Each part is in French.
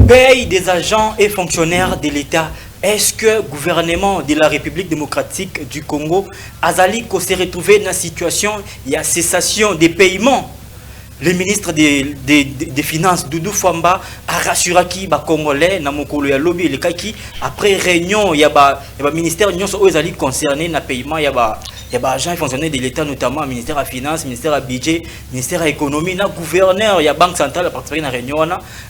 Paye des agents et fonctionnaires de l'État. Est-ce que le gouvernement de la République démocratique du Congo Azali s'est retrouvé dans une situation, il y a cessation des paiements? Le ministre des Finances, Doudou Fwamba, a rassuré les Congolais, lobby, après réunion, il y a le ministère concerné dans le paiement, il y a des agents et fonctionnaires de l'État, notamment le ministère des Finances, le ministère du Budget, le ministère de l'Économie, le gouverneur, il y a la Banque centrale, participé à la réunion.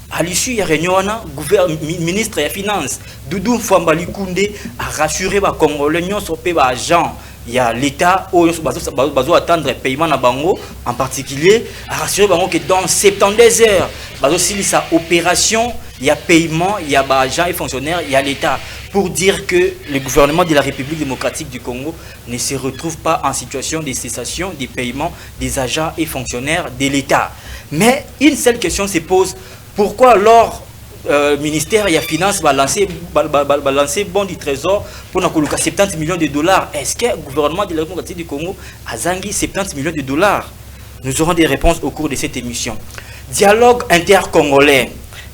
À l'issue de la réunion, le ministre des Finances, Doudou Fwamba Likunde, a rassuré les Congolais, les agents. Il y a l'État qui va attendre le paiement à Bango, en particulier, à rassurer Bango que dans 72 heures, il y a opération, il y a paiement, il y a agents et fonctionnaires, il y a l'État. Pour dire que le gouvernement de la République démocratique du Congo ne se retrouve pas en situation de cessation des paiements des agents et fonctionnaires de l'État. Mais une seule question se pose, pourquoi alors le ministère des Finances va lancer bon du trésor pour 70 millions de dollars? Est-ce que le gouvernement de la République démocratique du Congo a zangui 70 millions de dollars? Nous aurons des réponses au cours de cette émission. Dialogue intercongolais.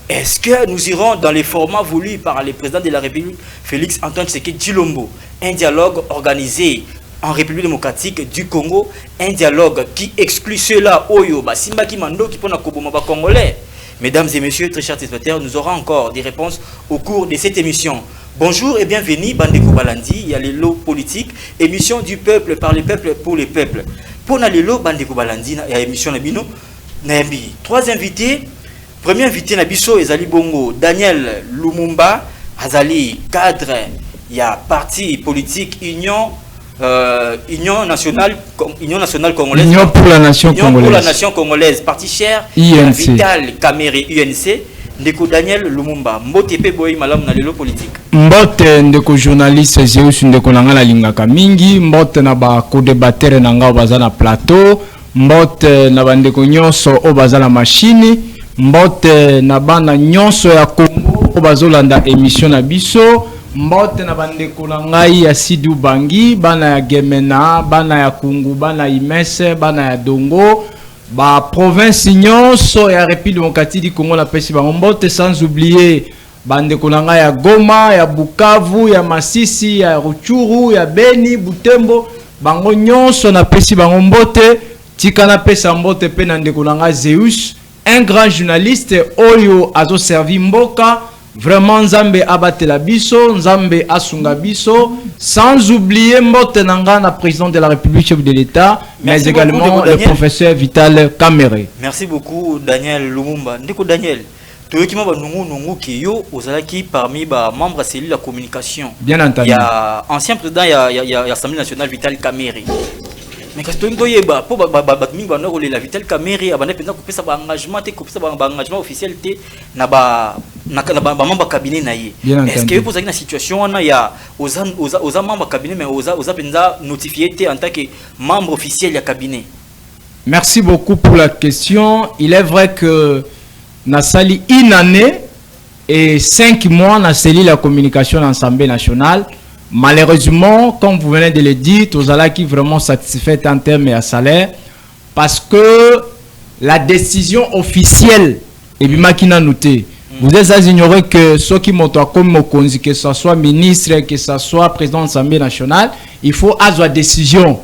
Est-ce que nous irons dans les formats voulus par le président de la République, Félix Antoine Tshisekedi Tshilombo, un dialogue organisé en République démocratique du Congo, un dialogue qui exclut ceux-là, Oyo, Simba Kimando, qui pona Koboma Congolais? Mesdames et messieurs, très chers téléspectateurs, nous aurons encore des réponses au cours de cette émission. Bonjour et bienvenue, Bandeko Balandi, il y a les lots politiques, émission du peuple, par le peuple, pour le peuple. Pour les lots, Bandeko Balandi, il y a émission Nabino, Nabi. Trois invités. Premier invité Nabiso, Ezali Bongo, Daniel Lumumba, Azali, cadre, il y a parti politique Union nationale congolaise. Union pour la nation congolaise. Union pour la nation congolaise. Parti cher, INC. Vital Kamere, UNC. Ndeko Daniel Lumumba. Mbote pe boy malam na lelo politique. Mbote ndeko journaliste Zeus ndeko nanga la lingaka mingi. Mbote na ba co-débatteur nanga baza na plateau. Mbote na bandeko nyonso o baza na machine. Mbote na bana nyonso ya Congo o bazolanda émission na biso. Mbote na bandeko na ngai ya Sidu Bangi, bana ya Gemena, bana ya Kungu, bana Imese, bana ya Dongo, ba province nyonso ya République démocratique du Congo la pesi ba mbote, sans oublier bandeko na ngai ya Goma, ya Bukavu, ya Masisi, ya Ruchuru, ya Beni, Butembo, bango nyonso na pesi ba mbote, tika na pesa mbote pe na ndeko na ngai Zeus, un grand journaliste oyo azo servi mboka. Vraiment Nzambe abatela biso, Nzambe asunga biso, sans oublier Mbote Nanga, président de la République, chef de l'État, mais également le professeur Vital Kamere. Merci beaucoup Daniel Lumumba. Ndeko Daniel, tu veux qui yo ozalaki parmi les membres de la cellule de la communication. Bien entendu. Il y a ancien président, il y a l'Assemblée nationale Vital Kamere. Mais quand tu es la Vital Kamere, il a un engagement officiel na membre cabinet. Est-ce que vous avez une situation où il y a aux membres cabinet mais aux notifié en tant que membre officiel du cabinet? Merci beaucoup pour la question. Il est vrai que na sali une année et 5 mois na cellule la communication de l'Assemblée nationale. Malheureusement, comme vous venez de le dire, Tozala qui vraiment satisfait en termes de salaire parce que la décision officielle est bien qui n'a noté. Vous êtes à ignorer que ceux qui montent comme Mokonzi, que ce soit ministre, que ce soit président de l'Assemblée nationale, il faut avoir décision.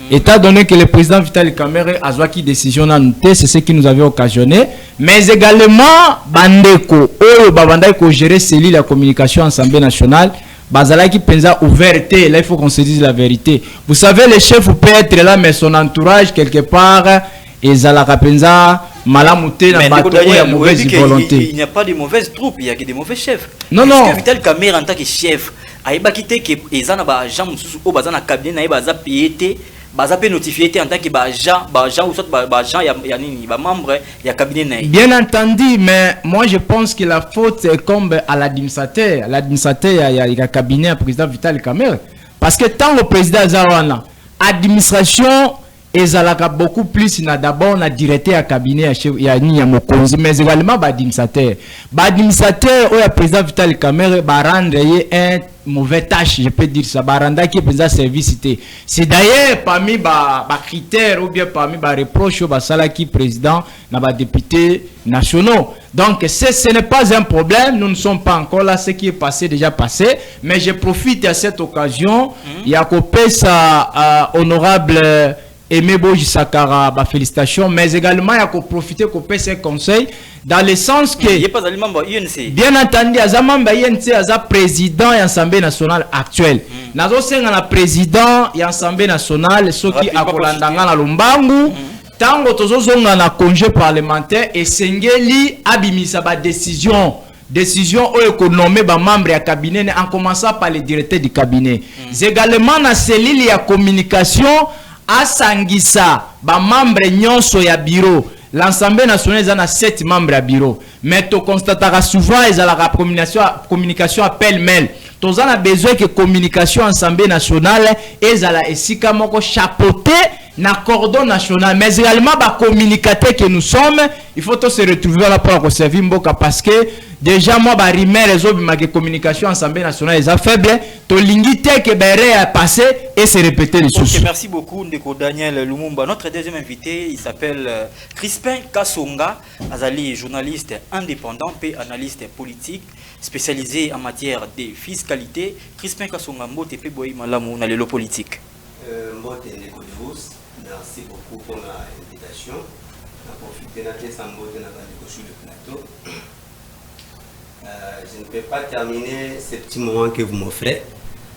Étant donné que le président Vital Kamere a avoir qui décision à noter, c'est ce qui nous avait occasionné. Mais également, Bandeko, Babandeko gérer cellule la communication de l'Assemblée nationale. Bazala qui pensa ouverté, là il faut qu'on se dise la vérité. Vous savez, le chef peut être là, mais son entourage quelque part, et Zalaka pensa malamouté dans bateau, il y a mauvaise volonté. Il n'y a pas de mauvaises troupes, il y a que des mauvais chefs. Non, non. Parce que Vital Kamere en tant que chef, il a quitté que les gens au bazana cabinet, ils ont payé. Baza peut notifier en tant que agent ou soit agent ya membre ya cabinet. Bien entendu, mais moi je pense que la faute incombe à l'administrateur. L'administrateur il y a cabinet président Vital Kamere parce que tant le président Zawana administration ezalaka beaucoup plus na d'abord na directeur ya cabinet ya chef ya ni ya mokonzi mais également ba administrateur ou ya président Vital Kamerhe ba rendre un mauvais tâche, je peux dire ça, ba randa qui président service cité. C'est d'ailleurs parmi ba critères ou bien parmi ba reproches ba sala qui président na ba députés nationaux. Donc ce n'est pas un problème, nous ne sommes pas encore là, ce qui est passé déjà passé, mais je profite à cette occasion il y a copé ça honorable Aimé Boji Sakara, félicitations, mais également il y a qu'on profiter qu'on paie ses conseils dans le sens que bien entendu, Azamamba INC Aza président de l'Assemblée nationale actuelle. Nazo senga na président de l'Assemblée nationale, ceux qui akolandanga na Lumbangu, tango tozo zonga na congé parlementaire et sengeli abimisa ba décision économique ba membre ya cabinet en commençant par le directeur du cabinet. Également na cellule ya communication asangisa ba membre nyonso ya bureau. L'Assemblée nationale a 7 membres à bureau. Mais tu constateras souvent ils ont la communication appel mail. Tu as besoin que communication Assemblée nationale ils ont la esika moko chapeauté na cordon national. Mais également ba communicateur que nous sommes, il faut tous se retrouver là pour servir mboka parce que déjà moi ba rimer les autres ma communication Assemblée nationale est faible. To lingité que béré a passé et se répéter les choses. Okay, merci beaucoup Ndeko Daniel Lumumba. Notre deuxième invité, il s'appelle Crispin Kasonga, Azali, journaliste indépendant et analyste politique spécialisé en matière de fiscalité. Crispin Kasonga Mbote pe boyi malamu na lelo politique. Mbote Ndeko Deus, merci beaucoup pour l'invitation. On a profité de la Mbote sur le plateau. Je ne peux pas terminer ce petit moment que vous m'offrez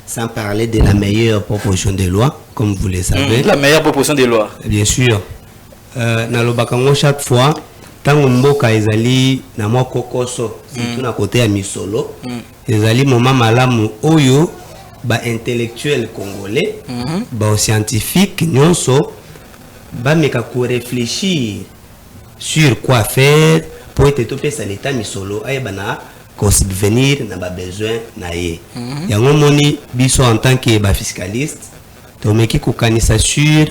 sans parler de la meilleure proposition de loi, comme vous le savez. La meilleure proposition de loi. Bien sûr. Dans le Bakango, chaque fois, tant que mboka ezali na mwa kokoso, surtout na côté ya misolo, ezali moment malamu oyo ba intellectuel congolais, ba scientifique nyonso, ba meka ko réfléchir sur quoi faire pour être topé sa l'état misolo ayebana ko subvenir na ba besoin na ye. Yango moni biso en tant que ba fiscaliste, to meki ko kanisa sur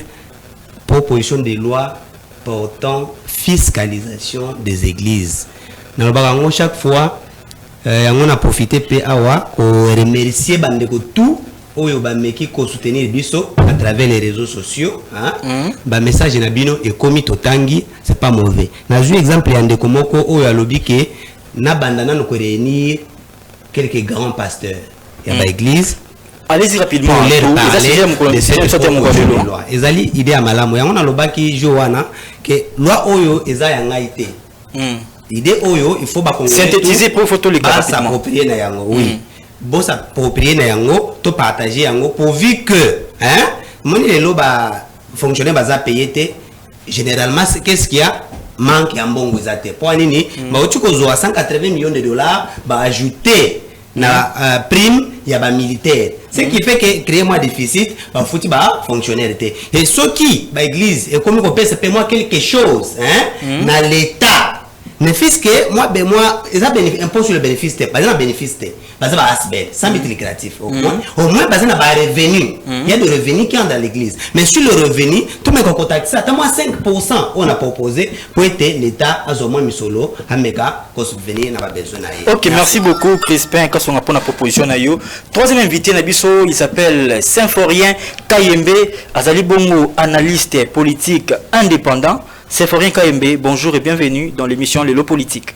proposition de loi portant fiscalisation des églises. Dans le barango chaque fois, on a profité pe awa ko remercier bandeko tout oyo ba meki ko soutenir biso à travers les réseaux sociaux, hein. Ba message na bino et komi totangi, c'est pas mauvais. Na ju exemple ya ndeko moko oyo alobi ke na bandana no ko réunir quelques grands pasteurs ya ba église. Allez-y rapidement. Ezali idée à malamu. Yango na lobaki Joana que loi oyo eza ya ngaité. Idée oyo il faut ba synthétiser pour photo les gars s'approprier na yango. Oui. Bon s'approprier na yango, to partager yango pourvu que hein, moni les loba fonctionner baza payer généralement qu'est-ce qu'il y a manque ya mbongo ezate. Pour nini ba otuko zo 180 millions de dollars ba ajouter na prime il y a ba militaire, ce qui fait que créer moins déficit ba fouti ba fonctionnaire et ceux qui ba église et comme on peut se payer moi quelque chose hein na l'état ne fils que moi ben moi ils ont impôt sur le bénéfice par exemple bénéfice par exemple asbel sans but lucratif au moins basé na ba revenu il y a des revenus qui sont dans l'église mais sur le revenu tout me contacte ça à moi 5% on a proposé pour être l'état à moins misolo à méga ko subvenir na ba besoin na. OK, merci beaucoup Crispin Kasonga pour la proposition na yo. Troisième invité na biso, il s'appelle Symphorien Kayembe, azali bongo analyste politique indépendant. Symphorien Kayembe, bonjour et bienvenue dans l'émission Lelo Politique.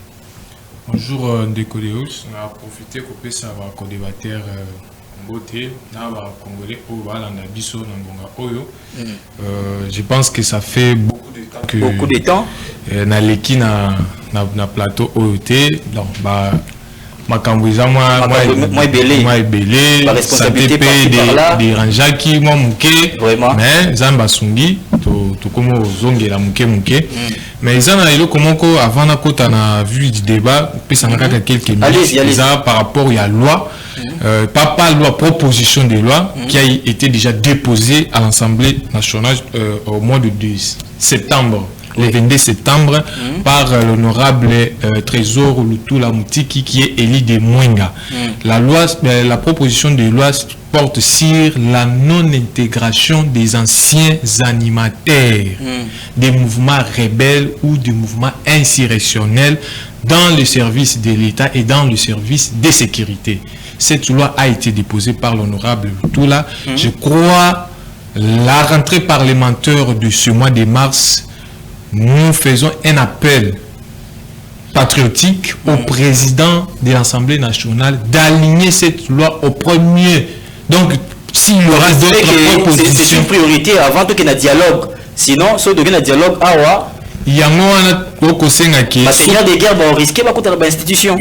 Bonjour Ndeko Deus, on a profité que ça va co-débattre Mbote, na ba congolais au balanda biso na ngonga oyo. Je pense que ça fait beaucoup de temps na leki na plateau OET donc ba makambuiza moi belé la responsabilité des ranjaki moi muke mais zamba sungi to comme zongela muke mais ils ont eu comment avant na kota na vu du débat puis ça n'a qu'à quelques minutes par rapport à la loi pas loi proposition de loi qui a été déjà déposée à l'Assemblée nationale au mois de septembre. le 22 septembre par l'honorable Trésor Lutula Mutiki qui est élu de Mwenga. La proposition de loi porte sur la non-intégration des anciens animateurs des mouvements rebelles ou des mouvements insurrectionnels dans le service de l'État et dans le service de sécurité. Cette loi a été déposée par l'honorable Lutula. Je crois la rentrée parlementaire de ce mois de mars, nous faisons un appel patriotique au président de l'Assemblée nationale d'aligner cette loi au premier. Donc, s'il y aura d'autres propositions... C'est une priorité avant qu'il y ait un dialogue. Sinon, si il y a un dialogue, il y a un seigneur de guerre va risquer l'institution.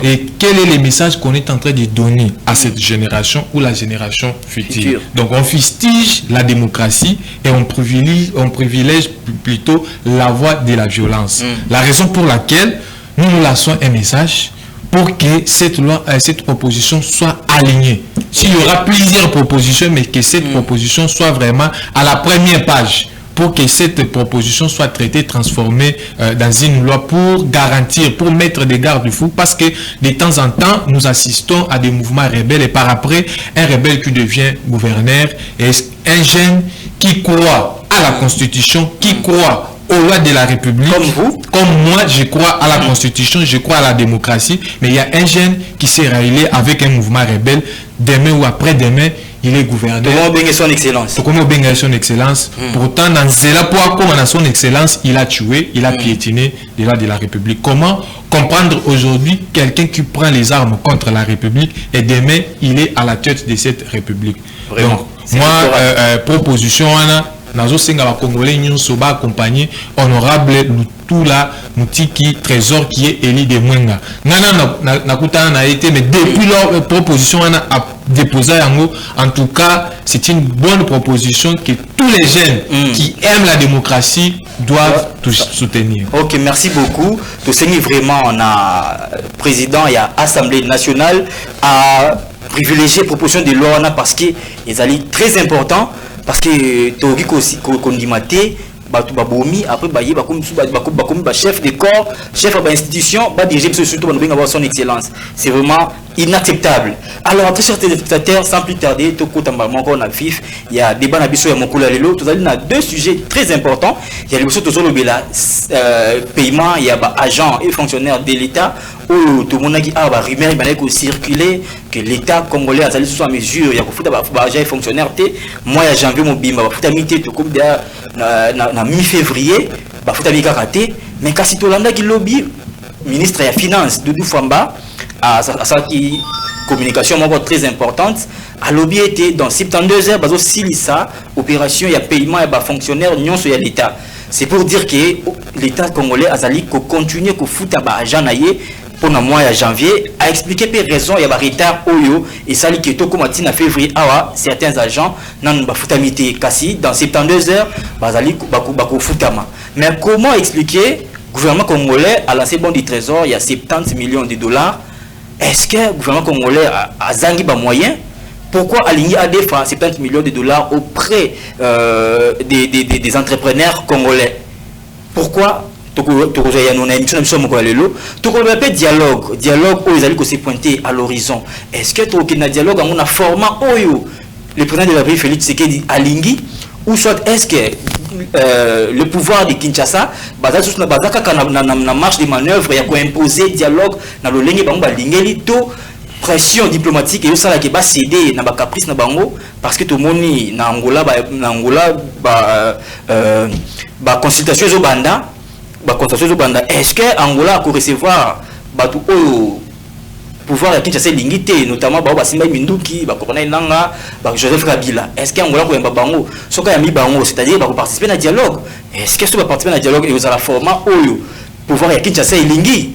Et quel est le message qu'on est en train de donner à cette génération ou la génération future? Donc on fustige la démocratie et on privilège plutôt la voie de la violence. La raison pour laquelle nous lançons un message pour que cette proposition soit alignée. S'il y aura plusieurs propositions, mais que cette proposition soit vraiment à la première page, pour que cette proposition soit traitée, transformée dans une loi pour garantir, pour mettre des garde-fous, parce que de temps en temps, nous assistons à des mouvements rebelles et par après, un rebelle qui devient gouverneur est un jeune qui croit à la Constitution, qui croit aux lois de la République. Comme vous? Comme moi, je crois à la Constitution, je crois à la démocratie, mais il y a un jeune qui s'est rallié avec un mouvement rebelle, demain ou après-demain, il est gouverneur. Comment son excellence? Comment son excellence? Pourtant, dans son excellence, il a tué, il a piétiné les lois de la République. Comment comprendre aujourd'hui quelqu'un qui prend les armes contre la République et demain, il est à la tête de cette République? Vraiment. Donc, moi, proposition, nazo senga ba congolais nyonso ba accompagner honorable Lutula Mutiki Trésor qui est élu de Mwenga. Nana nakutana na été mais depuis leur proposition on a déposé en tout cas c'est une bonne proposition que tous les jeunes qui aiment la démocratie doivent soutenir. OK, merci beaucoup. Tout c'est vraiment on a président et Assemblée nationale à privilégier proposition de loi parce que ils allaient très important. Parce que Togi Kondimate, Baboumi, après Baye, chef de corps, chef d'institution, diriger surtout son excellence. C'est vraiment inacceptable. Alors, après certains spectateurs, sans plus tarder, il y a débat sur deux sujets très importants. Il y a le paiement, il y a agents et fonctionnaires de l'État. Où tout le monde a dit rumeur il circuler que l'État congolais a allé sous sa mesure il y a foutu agents et fonctionnaires moi il y a janvier mon bimba foutu mité tout comme na mi-février ba foutu mi karaté mais kasi to landa qui lobby ministre ya finance Doudou Famba à ça qui communication très importante à lobby était dans 72 heures bazo silisa opération il y a paiement et ba fonctionnaire nyonso sur l'État. C'est pour dire que l'État congolais a allé continuer ko foutu ba agent naie pour le mois de janvier, a expliqué les raisons, il y a un retard et ça qui est comme en février, certains agents n'ont pas foutamité kassi dans 72 heures, mais comment expliquer le gouvernement congolais a lancé bon du trésor, il y a 70 millions de dollars. Est-ce que le gouvernement congolais a zangi des moyens? Pourquoi aligner à des fois 70 millions de dollars auprès des entrepreneurs congolais? Pourquoi? Dialogue où ils allaient se pointer à l'horizon. Est-ce que tu as un dialogue en un format où le président de la République Félix Tshisekedi aligné ou soit est-ce que le pouvoir de Kinshasa na marche de manœuvre il y a imposer dialogue dans le ligne bango balingeli to pression diplomatique et ça là qui va céder na ba caprice na bango parce que tout le monde na Angola ba consultation zo banda. Est-ce que Angola peut recevoir le pouvoir de Kinshasa limité, notamment Simba Minduki, Joseph Kabila? Est-ce qu'Angola peut c'est-à-dire participer à un dialogue? Est-ce que ça va participer à un dialogue et vous avez la format où pouvoir de Kinshasa limité?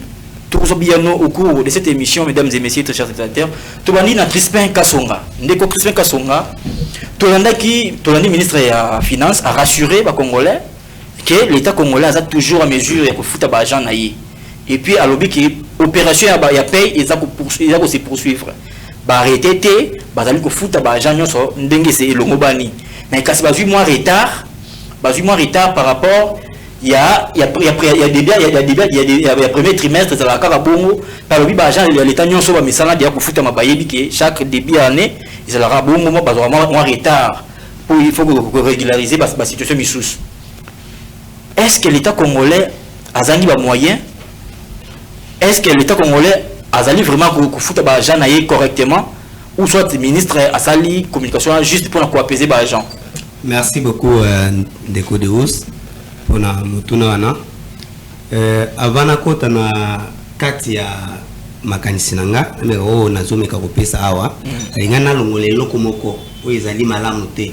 Tout bien au cours de cette émission, mesdames et messieurs, très chers spectateurs, tout le monde a Crispin Kassonga. Ndeko Crispin Kassonga, tout le ministre des Finances a rassuré les Congolais que l'État congolais a toujours à mesure de foutre l'argent naïe. Et puis à l'objet que l'opération ya paye ils ont se poursuivre. Ba arrêter ba zali ko foutre l'argent sur ndenge c'est le mobani. Mais quand c'est 8 mois retard bazui moins retard par rapport il y a premier trimestre de la Carabongo par le bagent l'état nyonso so ba misala dia kufuta mabayebi que chaque début d'année ils la Carabongo moi bazwa moins retard pour il faut régulariser la situation misous. Est-ce que l'état congolais a zangi ba moyen? Est-ce que l'état congolais a zali vraiment kufuta bagent naie correctement ou soit le ministre a sali communication juste pour apaiser bagent? Merci beaucoup Ndeko Deus. Ona mutuna wana avana kota na kati ya makanisi nanga me o nazomeka kopesa awa ingana longolelo komoko o ezali malamu te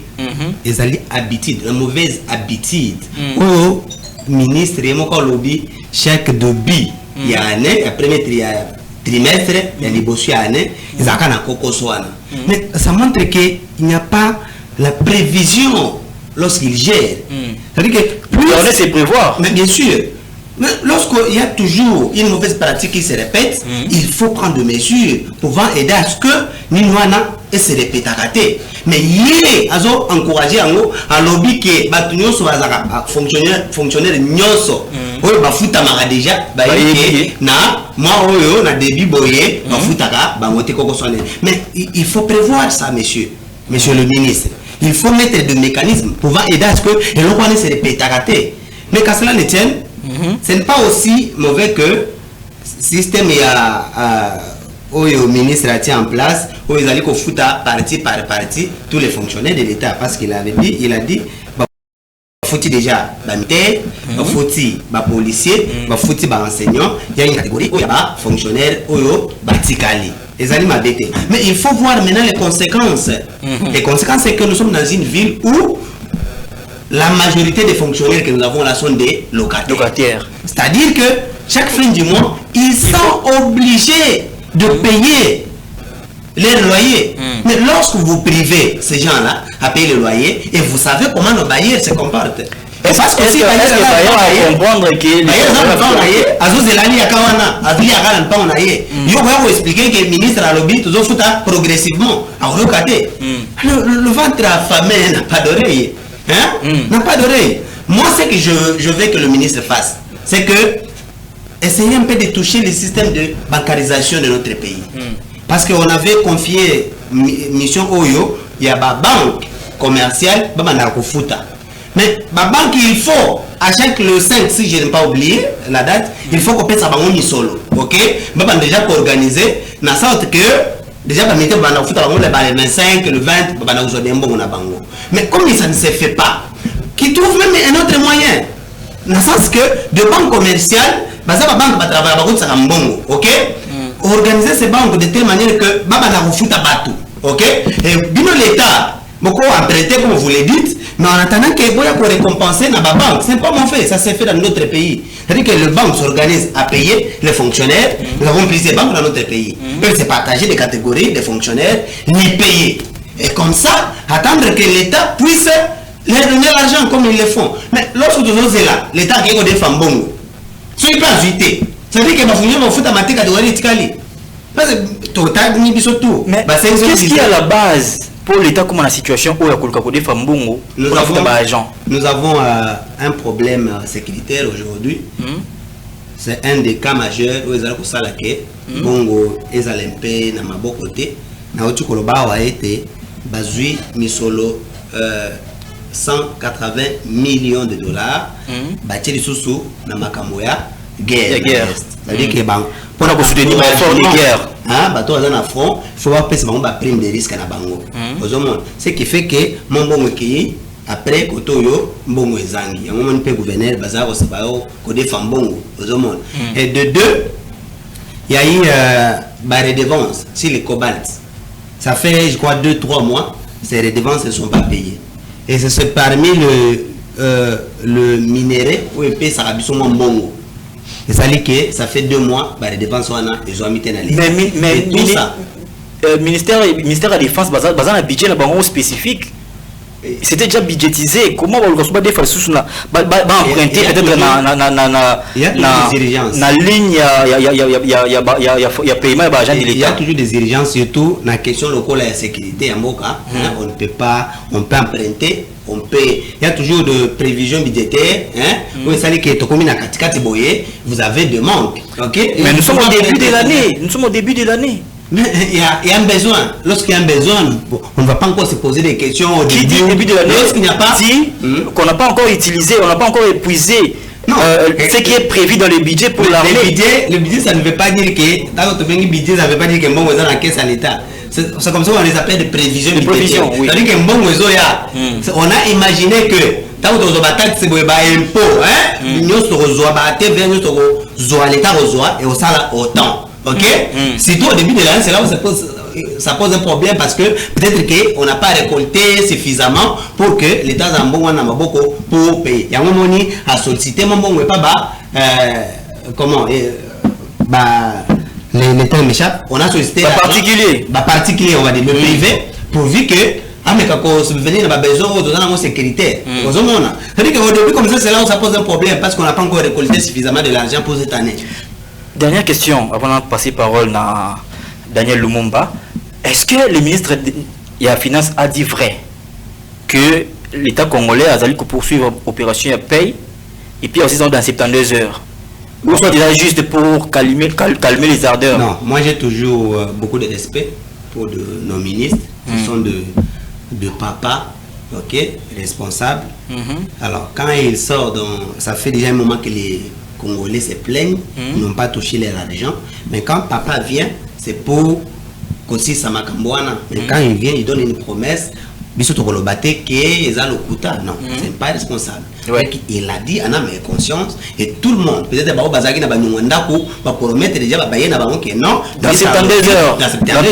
ezali habitude la mauvaise habitude o ministre moko lobi chaque début ya année ya premier trimestre ya liboso ya année ezaka na kokoso wana mais ça montre que il n'y a pas la prévision lorsqu'il gère. C'est-à-dire que plus on sait prévoir. Mais bien sûr. Mais lorsqu'il y a toujours une mauvaise pratique qui se répète, il faut prendre des mesures pour aider à ce que Ninwana et se répète à rater. Mais il y a encouragé à lobby que Batunyo soit fonctionnaire nyoso. Oui, bafuta mara déjà, na moi oyo na début boyé, bafuta ka bangote koko sonne. Mais il faut prévoir ça, monsieur le ministre. Il faut mettre des mécanismes pour aider à ce que le roi ne se répète à rater. Mais qu'à cela ne tienne, ce n'est pas aussi mauvais que le système où le ministre a tient en place, où ils allaient foutre partie par partie tous les fonctionnaires de l'État. Parce qu'il a dit, faut-il déjà militaire, faut-il policier, faut-il enseignant, il y a une catégorie où il y a fonctionnaires, où il y a mais il faut voir maintenant les conséquences. Les conséquences, c'est que nous sommes dans une ville où la majorité des fonctionnaires que nous avons là sont des locataires. C'est-à-dire que chaque fin du mois, ils sont obligés de payer les loyers. Mais lorsque vous privez ces gens-là à payer le loyer, et vous savez comment nos bailleurs se comportent. Parce que si comprendre que le ministre a lobby progressivement le ventre affamé n'a pas d'oreille, n'a pas d'oreille. Moi, ce que je veux que le ministre fasse, c'est que essayer un peu de toucher le système de bancarisation de notre pays, parce qu'on avait confié mission Oyo, il y a ma banque commerciale, mais ma banque, il faut, à chaque le 5, si je n'ai pas oublié la date, il faut qu'on paie ça banque solo. Ok? Mais déjà organisé, dans sorte que, déjà, on mettait le 25, le 20, mais comme ça ne se fait pas, qui trouve même un autre moyen. Dans le sens que, de banque commerciale, la banque va travailler, ok? Organiser ces banques de telle manière que, ok? Et bien l'État, beaucoup emprunté, comme vous le dites, mais en attendant que vous récompenser dans la banque, ce n'est pas mon fait, ça s'est fait dans notre pays. C'est-à-dire que les banques s'organisent à payer les fonctionnaires. Nous avons plusieurs banques dans notre pays. Eux, c'est partager des catégories de fonctionnaires, les payer. Et comme ça, attendre que l'État puisse leur donner l'argent comme ils le font. Mais lorsque nous sommes là, l'État qui est des femmes bongo, ce n'est pas vite. C'est-à-dire que les fonctionnaires vont foutre à ma catégorie de Tikali. Parce que total, ni biso tout. Mais qu'est-ce qui est à la base pour l'État comme la situation où il y a nous avons un problème sécuritaire aujourd'hui. C'est un des cas majeurs où ils ont bongo ezalempe na mabokote na otu koloba wa été bazui misolo 180 millions de dollars bateli susu na makamboya guerre. C'est-à-dire que pour la soutenir les guerres, bateau à front, il faut avoir une prime de risque à bango. Ce qui fait que mon bon qui après kotoyo mbongo ezangi. Il y a un moment où gouverneur bazar osabao kodé fambongo ozomon. Et de deux, il y a eu la redevance sur les cobalt. Ça fait je crois 2-3 mois, ces redevances ne sont pas payées. Et c'est parmi le minerai où il paye sa mon bongo. Et ça dit que ça fait 2 mois, les dépenses sont ils ont mis mais tout ça. Ministère de la Défense, basé un budget spécifique. C'était déjà budgétisé. Comment on va des fois emprunter peut-être na ligne il y a paiement de l'État. Il y a toujours des dirigeants, surtout dans la question locale de la sécurité. On ne peut pas, on peut emprunter on paye. Il y a toujours de prévisions budgétaires. Vous savez que vous avez des manques. Okay? Mais nous sommes au début de l'année. Nous sommes au début de l'année. Mais il y a un besoin. Lorsqu'il y a un besoin, on ne va pas encore se poser des questions au début de l'année. Lorsqu'il n'y a pas qu'on n'a pas encore utilisé, on n'a pas encore épuisé ce qui est prévu dans le budget pour l'armée. Le budget, ça ne veut pas dire que dans notre budget, ça ne veut pas dire que bon, on est dans la caisse à l'État. C'est comme ça qu'on les appelle des prévisions budgétaires. Oui. C'est-à-dire que bon, on a imaginé que tant que vous avez taxe, vous avez impôt, nous avons l'État et au salaire autant. Ok? Surtout au début de l'année, c'est là où ça pose un problème parce que peut-être qu'on n'a pas récolté suffisamment pour que l'État a beaucoup pour payer. Il y a un moment où à solliciter, comment les termes m'échappent. On a sollicité particulier, on va dire, le privé, pourvu que subvenir à besoin de sécurité. C'est-à-dire qu'au début, comme ça, c'est là où ça pose un problème parce qu'on n'a pas encore récolté suffisamment de l'argent pour cette année. Dernière question, avant de passer parole à Daniel Lumumba. Est-ce que le ministre de la Finance a dit vrai que l'État congolais a allé poursuivre l'opération paye et puis aussi dans 72 heures? Ou soit déjà juste pour calmer les ardeurs? Non, moi j'ai toujours beaucoup de respect pour nos ministres qui sont de papa, ok, responsables. Alors quand il sort, ça fait déjà un moment que les Congolais se plaignent, n'ont pas touché leur argent. Mais quand papa vient, c'est pour qu'aussi ça m'a camboana. Mais quand il vient, il donne une promesse. Non, c'est pas responsable. Ouais. Il a dit, on a mes conscience, et tout le monde, peut-être que Bazaki n'a pas promettre déjà que non, dans 72 heures, dans 72 heures,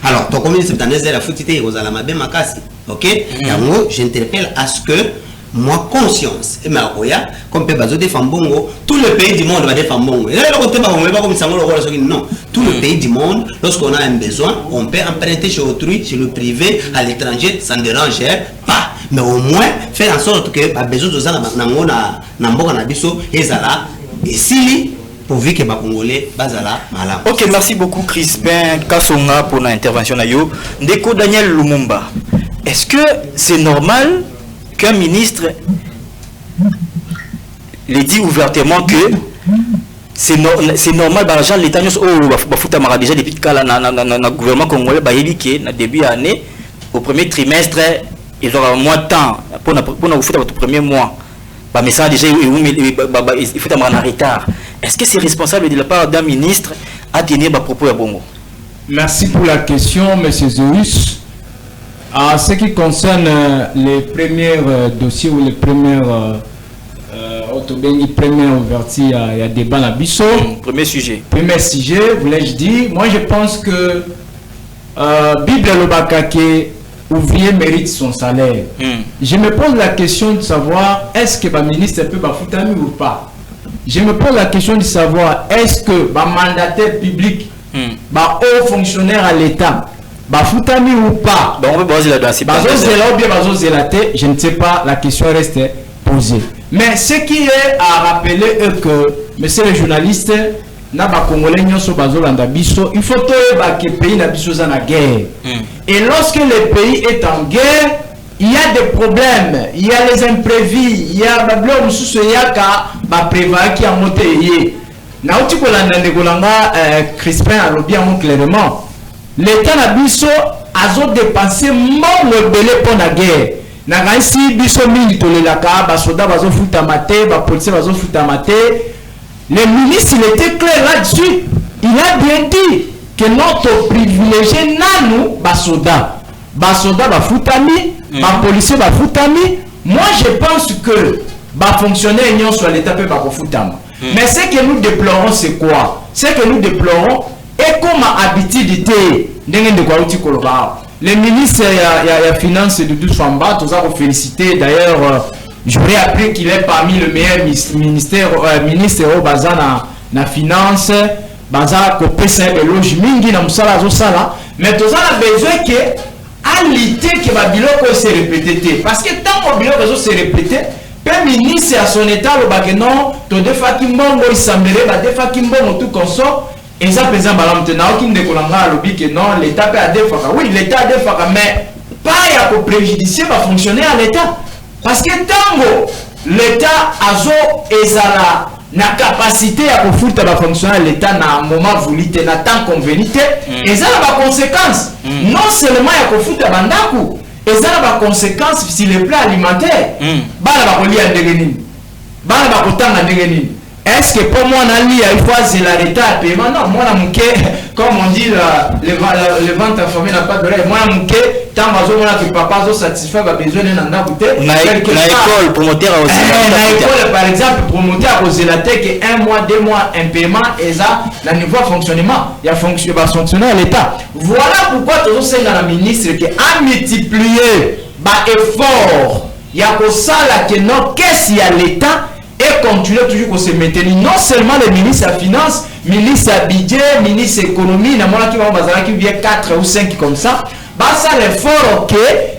alors, ton commune 72 heures, ok? J'interpelle à ce que moi conscience et ma comme peut bazo défendre bongo, tout le pays du monde va défendre bongo. Non, tout le pays du monde, lorsqu'on a un besoin, on peut emprunter chez autrui, chez le privé, à l'étranger, ça ne dérange pas. Mais au moins faire en sorte que bah besoin de ça na mboka na biso ezala et si pourvu que les Congolais bazala malade. Ok, merci beaucoup Crispin Kassonga pour l'intervention na yo. Ndeko Daniel Lumumba. Est-ce que c'est normal qu'un ministre le dit ouvertement que c'est normal, l'argent l'État nous a déjà depuis le gouvernement congolais, au début de l'année, au premier trimestre, ils auront moins de temps pour nous faire votre premier mois. Mais ça déjà, il faut avoir un retard. Est-ce que c'est responsable de la part d'un ministre à tenir des propos à Bongo? Merci pour la question, M. Zeus. En ce qui concerne les premiers dossiers ou les premières ouvertures, il y a débat à Bisso. Premier sujet, voulais-je dire. Moi, je pense que Bible Lobakake, ouvrier mérite son salaire. Je me pose la question de savoir est-ce que le ministre peut bafutami ou pas. Je me pose la question de savoir est-ce que le mandataire public, haut fonctionnaire à l'État, bafutami ou pas. Donc on peut baser là-dedans. Je ne sais pas, la question reste posée. Mais ce qui est à rappeler est que, monsieur le journaliste, il faut que le pays soit en guerre. Et lorsque le pays est en guerre, il y a des problèmes, il y a les imprévus, il y a des problèmes qui ont monté. Crispin a dit clairement. L'État n'a pas dépensé mon belé pour la guerre. Nangansi biso mingi tolelaka ba soda bazo futa maté ba policier bazo futa maté. Le ministre il était clair là-dessus. Il a bien dit que notre privilégié nanou ba soda ba futami ba policier ba futami. Moi je pense que ba fonctionnaire union sur l'État peut pas futama. Mais ce que nous déplorons c'est quoi? Ce que nous déplorons et comme habitude le ministre de la Finance de Douchamba, tout ça, vous féliciter. D'ailleurs, j'aurais appris qu'il est parmi les meilleurs ministres au Bazar na Finance. Bazar copé c'est éloge mingi na musala zo sala. Mais tout ça a besoin que à l'idée que va biloko se répéter. Parce que tant que biloko se répéter, le ministre à son état le bagnon, to defa kimbongo isambere ba defa kimbongo tout consort. Et ça, par exemple, maintenant, qui ne décollera à l'objet que non, l'État a des fois. Oui, l'État a des fois, mais pas ya ko préjudicier ba fonctionnaire à l'état parce que tango l'état azo ezala na capacité ya ko futa ba fonctionnaire à l'état na moment voulité na temps convenité ezala ba conséquences non seulement ya ko futa bandaku ezala ba conséquences sur le plan alimentaire bana ba ko lia ndenge nini bana ba ko tanga ndenge nini. Est-ce que pour moi, il faut la l'état à paiement? Non, moi, comme on dit, le ventre informé n'a pas de l'oreille. Moi, tant que papa a satisfait, il a besoin d'un abouté. L'école promoteur aussi. L'école, par exemple, promoteur a zélaté que 1 mois, 2 mois, un paiement, et ça, le niveau de fonctionnement, il y a fonctionner à l'État. Voilà pourquoi tout le la ministre qui a multiplié l'effort. Il y a que ça là que non, qu'est-ce qu'il y a l'État? Et continuer toujours à se maintenir. Non seulement le ministre de la Finance, ministre de budget, ministre de l'économie, qui vient 4 ou 5 comme ça, bah ça l'effort que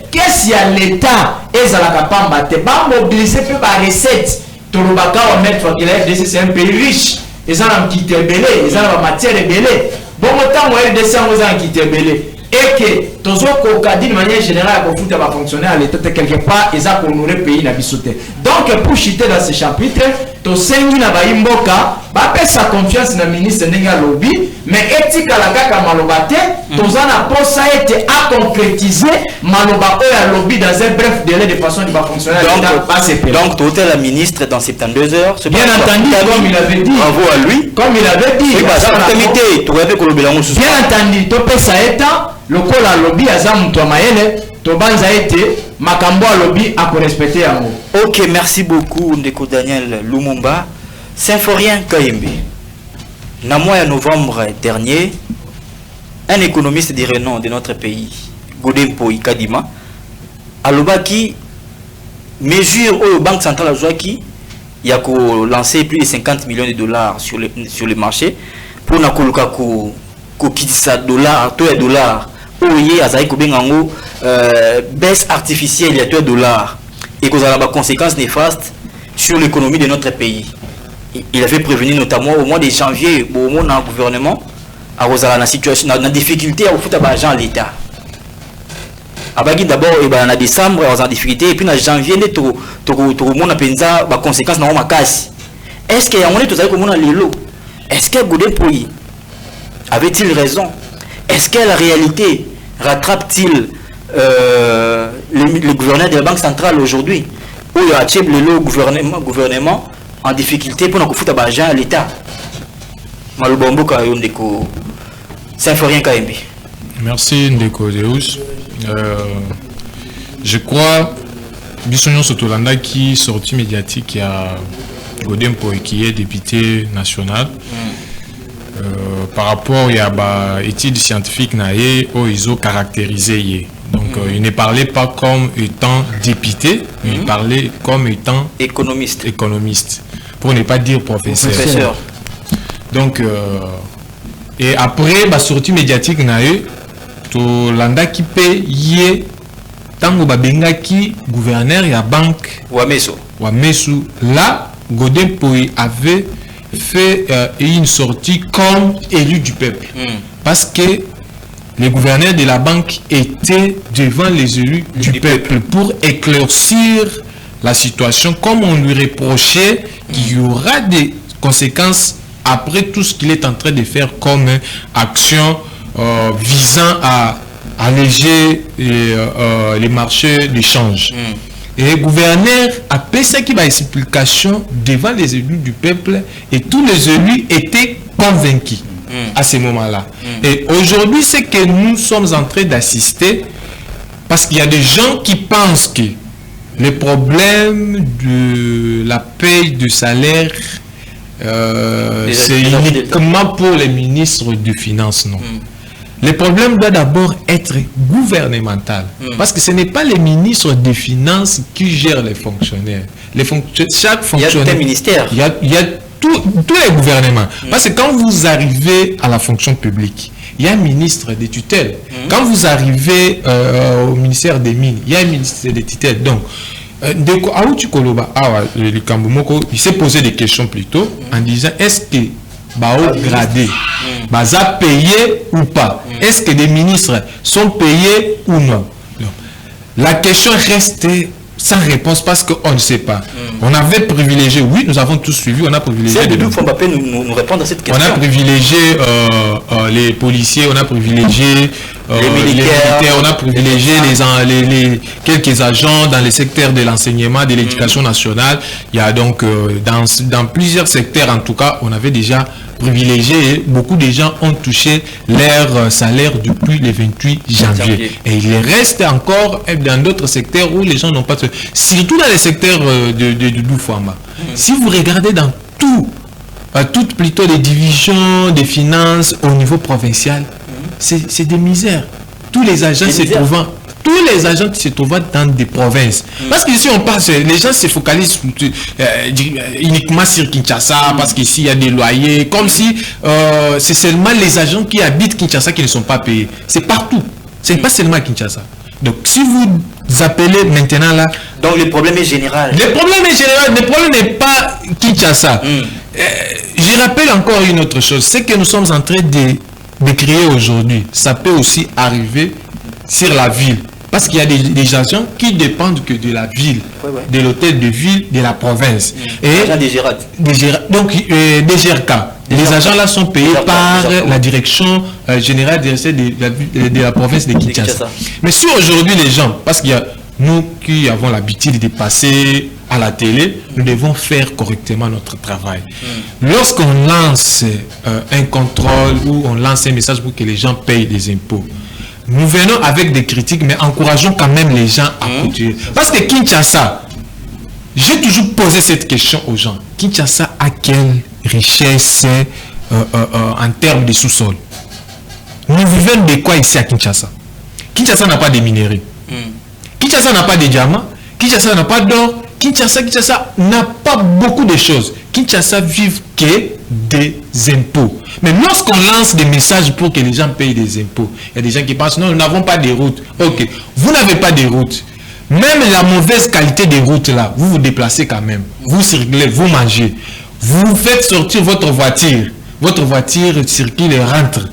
qu'est-ce qu'il y a l'État et ça la capable de mobiliser peu par recette. Tout le baka on met que l'RDC c'est un pays riche. Ils ont un petit belé, ils ont une matière belé. Bon autant moi RDC on a un petit belé. Et que tous autres d'une manière générale pour foutre va fonctionner à l'état quelque part et ça pour nourrir le pays n'a bisoté. Donc pour chuter dans ce chapitre, to sengi na baimboka ba pesa confiance na ministre Nenga lobby mais éthique à la kaka malobate tozana posa été à concrétiser maloba ya lobby dans un bref délai de façon de fonctionner à l'état. Donc tout la ministre dans 72 heures. Bien entendu comme il avait dit. Bravo à lui. Comme il avait dit. Bien entendu to pesa état lokola lobby azam to maele to banza été makambo a lobby à respecter yango. OK, merci beaucoup Ndeko Daniel Lumumba. Symphorien Kayembe. Na mois de novembre dernier, un économiste de renom de notre pays, Godempo Ikadima, alobaki mesure au Banque centrale azwaki il a lancé plus de 50 millions de dollars sur le marché pour na koluka ko kitisa dollar to dollar oye azai ko bengango baisse artificielle ya to dollar et cause à la conséquences néfastes sur l'économie de notre pays. Il avait prévenu notamment au mois de janvier au moment dans le gouvernement à la situation dans la difficulté à foutre l'argent à l'État. Abagi d'abord et en décembre en difficulté et puis en janvier tout le monde a pensé les conséquences dans ma casse. Est-ce qu'il y a un moment tout ça comme on a les lots? Est-ce que Godin Pouy avait-il raison? Est-ce que la réalité rattrape-t-il le gouverneur de la Banque centrale aujourd'hui où il y a le gouvernement en difficulté pour nous foutre l'argent à l'État? Malubombo Kayondeko Symphorien Kayembe. Merci Ndeko Deus. Je crois Bissonyon Sotolanda qui sorti médiatique il y a Godempo qui est député national. Par rapport à une étude scientifique où ils ont caractérisé. Donc il ne parlait pas comme étant député, mais il parlait comme étant économiste, pour ne pas dire professeur. Donc et après la sortie médiatique to landa qui paye tango babenga qui gouverneur ya banque Wamesu là Godempo avait fait une sortie comme élu du peuple parce que les gouverneurs de la banque étaient devant les élus du peuple pour éclaircir la situation comme on lui reprochait qu'il y aura des conséquences après tout ce qu'il est en train de faire comme action visant à alléger les marchés d'échange. Et le gouverneur a fait ça qui va explication devant les élus du peuple et tous les élus étaient convaincus à ce moment-là. Et aujourd'hui, c'est que nous sommes en train d'assister parce qu'il y a des gens qui pensent que les problèmes de la paye de salaire c'est uniquement pour les ministres des Finances, non. Le problème doit d'abord être gouvernemental. Parce que ce n'est pas les ministres des Finances qui gèrent les fonctionnaires. Chaque fonctionnaire... Il y a tout un ministère. Il y a tous les gouvernements. Parce que quand vous arrivez à la fonction publique, il y a un ministre des tutelles. Quand vous arrivez au ministère des Mines, il y a un ministre des tutelles. Donc, il s'est posé des questions plutôt en disant est-ce que Bao gradé, Baza payé ou pas? Est-ce que des ministres sont payés ou non? la question reste sans réponse parce qu'on ne sait pas. On avait privilégié, oui, nous avons tous suivi, on a privilégié... C'est Doudou Fombapé nous répondre à cette question. On a privilégié les policiers, on a privilégié les militaires, on a privilégié les quelques agents dans les secteurs de l'enseignement, de l'éducation nationale. Il y a donc, dans plusieurs secteurs, en tout cas, on avait déjà privilégié et beaucoup de gens ont touché leur salaire depuis le 28 janvier. Et il reste encore dans d'autres secteurs où les gens n'ont pas... Surtout dans les secteurs de Doufouamba. Si vous regardez dans toutes plutôt les divisions des finances au niveau provincial, c'est des misères. Tous les agents se trouvent dans des provinces. Parce que si on passe, les gens se focalisent uniquement sur Kinshasa, parce qu'ici il y a des loyers, comme si c'est seulement les agents qui habitent Kinshasa qui ne sont pas payés. C'est partout. C'est pas seulement à Kinshasa. Donc si vous appelez maintenant là... Donc le problème est général. Le problème n'est pas Kinshasa. Je rappelle encore une autre chose, c'est que nous sommes en train de créer aujourd'hui. Ça peut aussi arriver sur la ville. Parce qu'il y a des agents qui dépendent que de la ville, de l'hôtel de ville, de la province. Et donc, des GRK. Les agents là sont payés par la direction générale de la province de Kinshasa. Mais si aujourd'hui les gens, parce qu'il y a nous qui avons l'habitude de passer à la télé, nous devons faire correctement notre travail. Lorsqu'on lance un contrôle ou on lance un message pour que les gens payent des impôts, nous venons avec des critiques, mais encourageons quand même les gens à continuer. Parce que Kinshasa, j'ai toujours posé cette question aux gens. Kinshasa a quelle richesse en termes de sous-sol? Nous vivons de quoi ici à Kinshasa? Kinshasa n'a pas de minerais. Kinshasa n'a pas de diamants. Kinshasa n'a pas d'or. Kinshasa n'a pas beaucoup de choses. Kinshasa vit que des impôts. Mais lorsqu'on lance des messages pour que les gens payent des impôts, il y a des gens qui pensent non, nous n'avons pas de routes. Ok, vous n'avez pas de routes. Même la mauvaise qualité des routes là, vous vous déplacez quand même. Vous circulez, vous mangez. Vous faites sortir votre voiture. Votre voiture circule et rentre.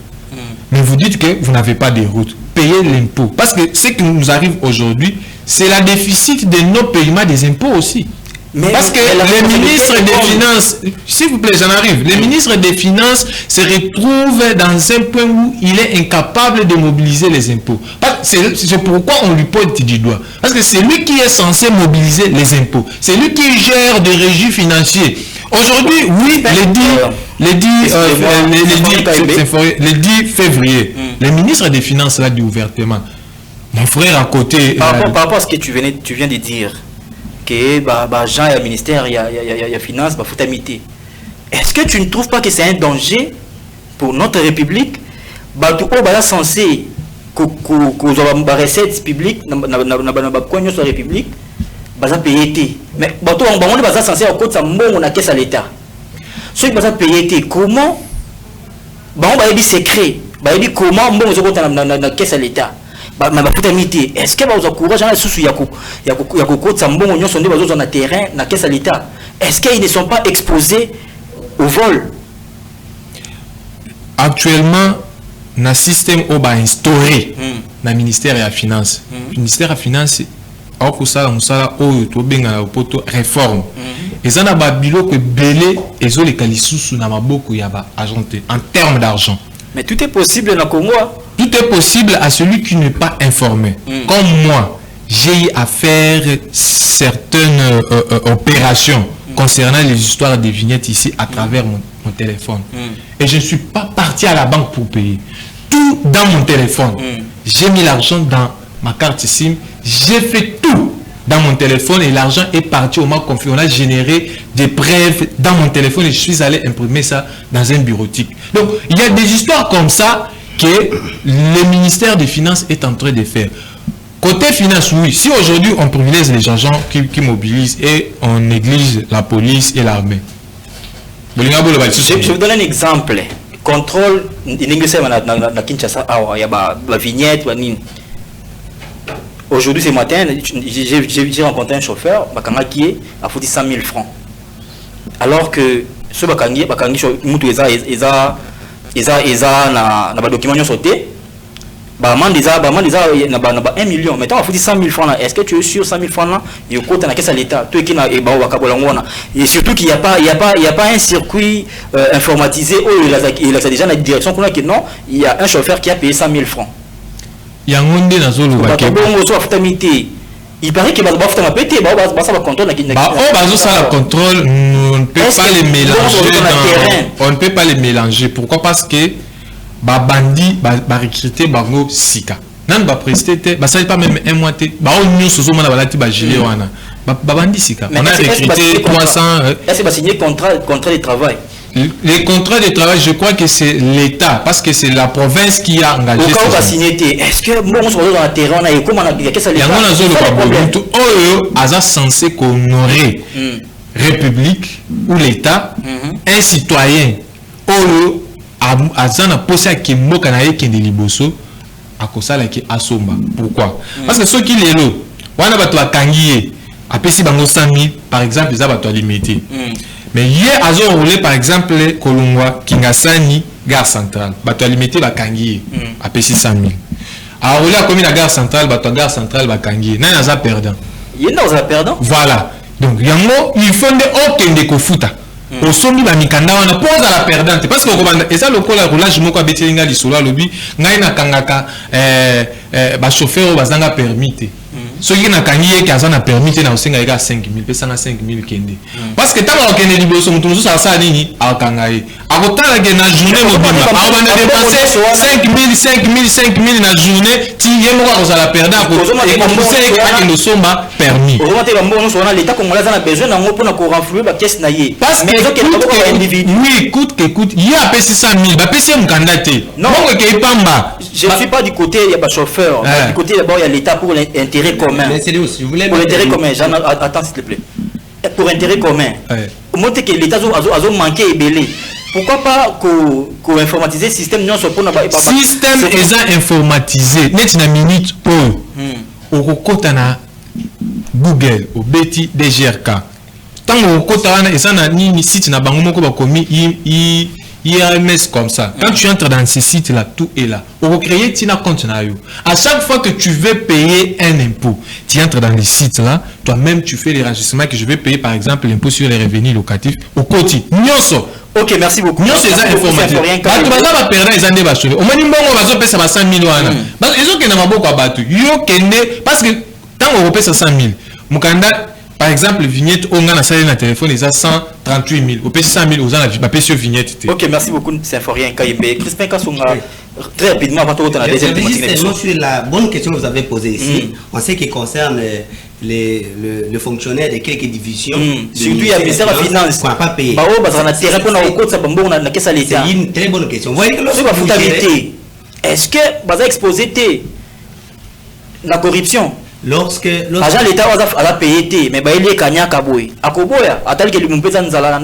Mais vous dites que vous n'avez pas de routes. Payez l'impôt. Parce que ce qui nous arrive aujourd'hui, c'est la déficit de nos paiements des impôts aussi. Parce que les ministres des Finances, s'il vous plaît, j'en arrive, les ministres des Finances se retrouvent dans un point où il est incapable de mobiliser les impôts. C'est pourquoi on lui pointe du doigt. Parce que c'est lui qui est censé mobiliser les impôts. C'est lui qui gère des régis financiers. Aujourd'hui, oui, le 10 février, les ministres des Finances l'a dit ouvertement. Mon frère à côté... Par rapport à ce que tu viens de dire, que Jean et le ministère, il y a finance, il faut t'imiter. Est-ce que tu ne trouves pas que c'est un danger pour notre République? Tout est censé que les recettes publiques dans la République payer. Mais on est censé à caisse à l'État. Ceux qui sont payés, comment on va dire secret, comment on va dans la caisse à l'État. Est-ce que vous encouragez les sous na terrain na caisse à l'État? Est-ce qu'ils ne sont pas exposés au vol? Actuellement, le système est instauré dans le ministère de la Finance. Le ministère de la Finance réforme. Et ça n'a pas bilo que belé et zo les kalisous na maboko ya ba agenté en termes d'argent. Mais tout est possible dans le Congo. Tout est possible à celui qui n'est pas informé. Comme moi, j'ai eu à faire certaines opérations concernant les histoires des vignettes ici à travers mon téléphone. Et je ne suis pas parti à la banque pour payer. Tout dans mon téléphone. J'ai mis l'argent dans ma carte SIM. J'ai fait tout dans mon téléphone et l'argent est parti au mois confié. On a généré des preuves dans mon téléphone et je suis allé imprimer ça dans un bureautique. Donc, il y a des histoires comme ça que le ministère des Finances est en train de faire. Côté finance, oui. Si aujourd'hui on privilégie les agents qui mobilisent et on néglige la police et l'armée. Je vais vous donner un exemple. Contrôle, dans Kinshasa, il y a la vignette, aujourd'hui, ce matin, j'ai rencontré un chauffeur qui a foutu 100 000 francs. Alors que ce Bakangi, ils ont na document sauté. Bah, il y a 1 million. Maintenant, on a fait 100 000 francs là. Est-ce que tu es sûr 100 000 francs là? Il y a caisse à l'État. Tout qui n'a et surtout qu'il n'y a pas un circuit informatisé où il a déjà la direction qu'on a que non, il y a un chauffeur qui a payé 100 000 francs. Il y a un monde dans zone il paraît que ça va péter, ça va contrôler la contrôle, on ne peut pas les mélanger. On ne peut pas les mélanger. Pourquoi? Parce que bandi ba recruter bango sika. Nan ba prester ba ça pas même un mois té. Ba on nous sozo mana balati ba gilet wana. Ba bandi sika. On a recruté 300. Est-ce que va signer contrat de travail? Les contrats de travail, je crois que c'est l'État, parce que c'est la province qui a engagé. Pourquoi on va signer? Est-ce que bon on se retrouve dans le terrain, on a comment on a qu'est-ce que l'État? Il y a censé honorer République ou l'État, un citoyen. Oyo azana posé à Kimboka na yeke de liboso à kosala ki asomba. Pourquoi? Parce que ceux qui les lo, wana bato akangiye, apesi bango 100 000 par exemple, ils bato limité. Mais hier azo roulé par exemple Kolongwa Kingasani gare centrale, bato limité bakangiye, apesi 100 000. A roulé a commis la gare centrale, bato gare centrale bakangiye. Nana za perdant. Yena za perdant. Voilà. Donc yango il faut de okende kofuta. Au sommet de Mikanda, on a posé à la perdante. Parce que et ça, le roulage, je suis dit que je lobby, n'a kangaka chauffeur bazanga permis. Ceux qui n'a kangé qui a permis, na osenga ega 5 000, pesa 5 000 kende. Parce que tant qu'on est libre, on trouve ça ça nini à kangaye. À côté de la journée mobile, on va dépenser 5 000 na journée. Si il y a moi la perdante, et comme ça, nous sommes permis. L'État congolais a besoin d'un mot pour nous renflouer la caisse naïe. Parce que oui, écoute, il y a PC 100 000, bah PC mon candidat. Non, je ne suis pas du côté il y a chauffeur, du côté d'abord il y a l'État pour l'intérêt commun. Mais c'est aussi, vous voulez pour l'intérêt commun. Attends s'il te plaît. Pour l'intérêt commun. Monter que l'État a manqué et belé. Pourquoi pas qu'on informatiser le système non sur système est informatisé. Net na minute au kokotana Google au Betty DGRK. Tant au kokotana et ça na ni site na bango moko ba komi IRMS comme ça. Quand tu entres dans ces sites là, tout est là. Au créer tina compte na yo. À chaque fois que tu veux payer un impôt, tu entres dans les sites là, toi-même tu fais les enregistrements que je vais payer par exemple l'impôt sur les revenus locatifs au quotidien. Nyonso. Ok, merci beaucoup. Nous c'est ça informatique. Bato baza ba perdre ils ande ba chole. O mani mbongo bazo pesa ba 100 000 wana. Parce que ils ont que na maboko bato. Yo kende parce que tant on pesa 100 000. Mukanda par exemple vignette on a na salle na téléphone ils a 138 000. Au pesa 100 000 aux a ba pesa vignette. Ok, merci beaucoup c'est Forien Kayembe. Crispin Kasonga très rapidement avant de la deuxième question. Sur la bonne question que vous avez posée ici, en ce qui concerne le fonctionnaire de quelques divisions. Surtout il y a ministère de la finance. On n'a pas payé. C'est une très bonne question. Vous voyez que est-ce que vous exposé la corruption? Lorsque l'État a payé, mais il est Kanya Kaboy. À Koboya, à tel que le Mumpeza Nzala,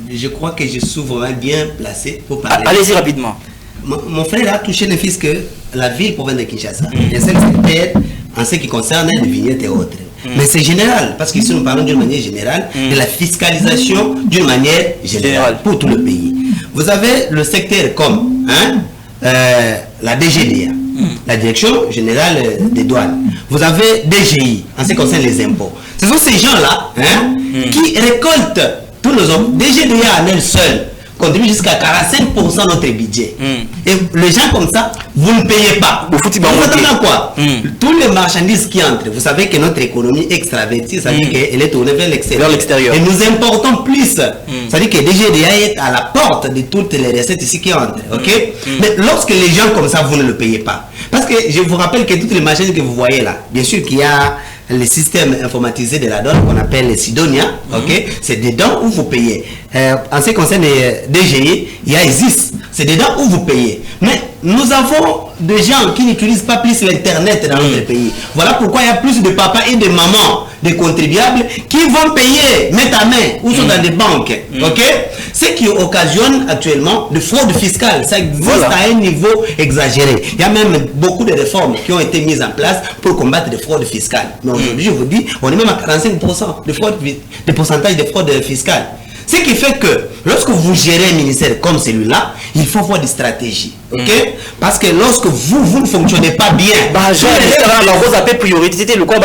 je crois que je suis vraiment bien placé pour parler. Allez-y rapidement. Mon frère a touché le fisc que la ville province de Kinshasa. Il y a 5 secteurs en ce qui concerne les vignettes et autres. Mais c'est général, parce qu'ici nous parlons d'une manière générale de la fiscalisation d'une manière générale pour tout le pays. Vous avez le secteur comme la DGDA, la Direction Générale des Douanes. Vous avez DGI en ce qui concerne les impôts. Ce sont ces gens-là qui récoltent tous nos hommes. DGDA à elle seule contribue jusqu'à 45% de notre budget. Et les gens comme ça, vous ne payez pas. Vous attendez quoi? Tous les marchandises qui entrent, vous savez que notre économie extravertie, ça veut dire qu'elle est tournée vers l'extérieur. Et nous importons plus. Ça veut dire que DGDA est à la porte de toutes les recettes ici qui entrent. Ok? Mais lorsque les gens comme ça, vous ne le payez pas. Parce que je vous rappelle que toutes les machines que vous voyez là, bien sûr qu'il y a le système informatisé de la donne qu'on appelle le Sidonia, ok, c'est dedans où vous payez. En ce qui concerne les DGI, il y a ISIS, c'est dedans où vous payez. Mais nous avons des gens qui n'utilisent pas plus l'internet dans notre pays. Voilà pourquoi il y a plus de papas et de mamans, des contribuables qui vont payer main à main ou sont dans des banques, ok. Ce qui occasionne actuellement de fraude fiscale, ça existe à un niveau exagéré. Il y a même beaucoup de réformes qui ont été mises en place pour combattre les fraudes fiscales. Mais aujourd'hui, je vous dis, on est même à 45% de pourcentage de fraude fiscale. Ce qui fait que lorsque vous gérez un ministère comme celui-là, il faut avoir des stratégies. Ok? Parce que lorsque vous ne fonctionnez pas bien, priorité, le corps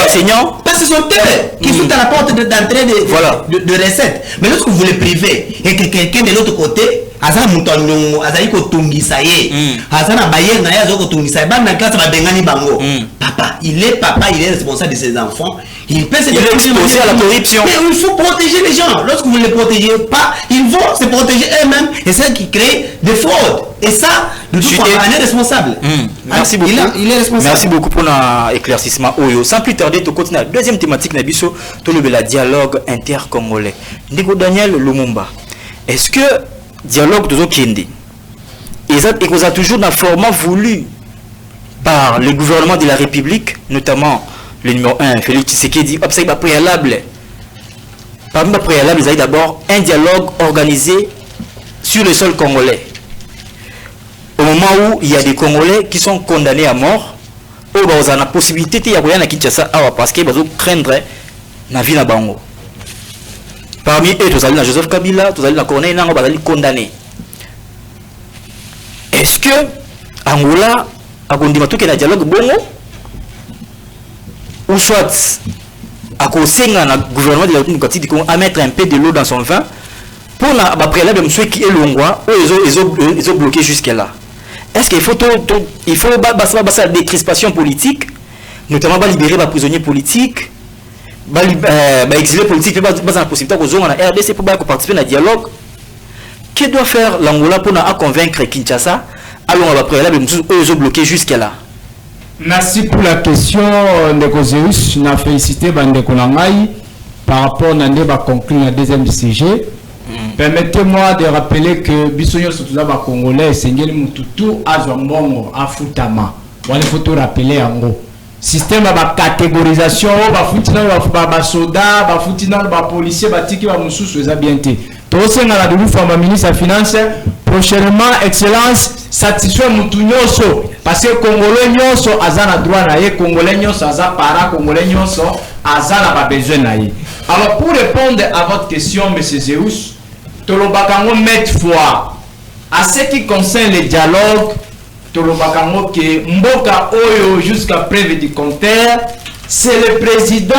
enseignant. parce que ce sont eux qui sont à la porte d'entrée de recettes. Mais lorsque vous les privez et que quelqu'un de l'autre côté, Azana Moutonyo, Azaï Kotungisaye, Azana Bayer Naya Kotungisaye, Bango. Papa, il est responsable de ses enfants. Il peut se exposer à la corruption. Mais il faut protéger les gens. Lorsque vous ne les protégez pas, ils vont se protéger eux-mêmes. Et c'est ça qui crée des fraudes. Et ça, de toute façon, on est responsable. Merci beaucoup. Il est responsable. Merci beaucoup pour l'éclaircissement. Sans plus tarder, tu continues la deuxième thématique, Nabiso, tout le dialogue inter-congolais. Ndeko Daniel Lumumba, est-ce que dialogue de Zokindi, et vous a toujours un format voulu par le gouvernement de la République, notamment le numéro 1, Félix Tshisekedi, c'est pas préalable. Parmi les préalables, il y a d'abord un dialogue organisé sur le sol congolais. Au moment où il y a des Congolais qui sont condamnés à mort, où ils ont la possibilité de aller à Kinshasa parce qu'ils vont craindre la vie na bango. Parmi eux, tous allés à Joseph Kabila, tous allés à Corneille Nango, ils sont condamnés. Est-ce que Angola a continué tout le dialogue bongo? Ou soit à cause du gouvernement de la République du Congo à mettre un peu de l'eau dans son vin pour après là même ceux qui est longwa ils ont bloqué jusque là. Est-ce qu'il faut la décrispation politique, notamment libérer les prisonniers politiques, exilés politiques, la possibilité de la RDC pour participer à un dialogue? Que doit faire l'Angola pour convaincre Kinshasa alors après là même ils ont bloqué jusque là? Merci pour la question, Ndeko Zeus. Je félicité Bandeko Nangai par rapport à conclure le deuxième sujet. Permettez-moi de rappeler que Bissonyo Sotuza Congolais, Seigneur Mututu, Azwambongo, Afutama. Il faut tout rappeler en gros. Système de catégorisation, soldats, policiers, batiki, mususu, ça bien été. Tout ça, on a de ministre des Finances. Prochainement, Excellence, satisfait Moutounyoso. Parce que Congolais nyoso azana droit na ye, Congolais nyoso azana para, Congolais nyoso azana pas besoin na ye. Alors pour répondre à votre question, M. Zeus, Tolobakango met foi à ce qui concerne le dialogue. Tolobakango que Mboka Oyo jusqu'à preuve du contraire, c'est le président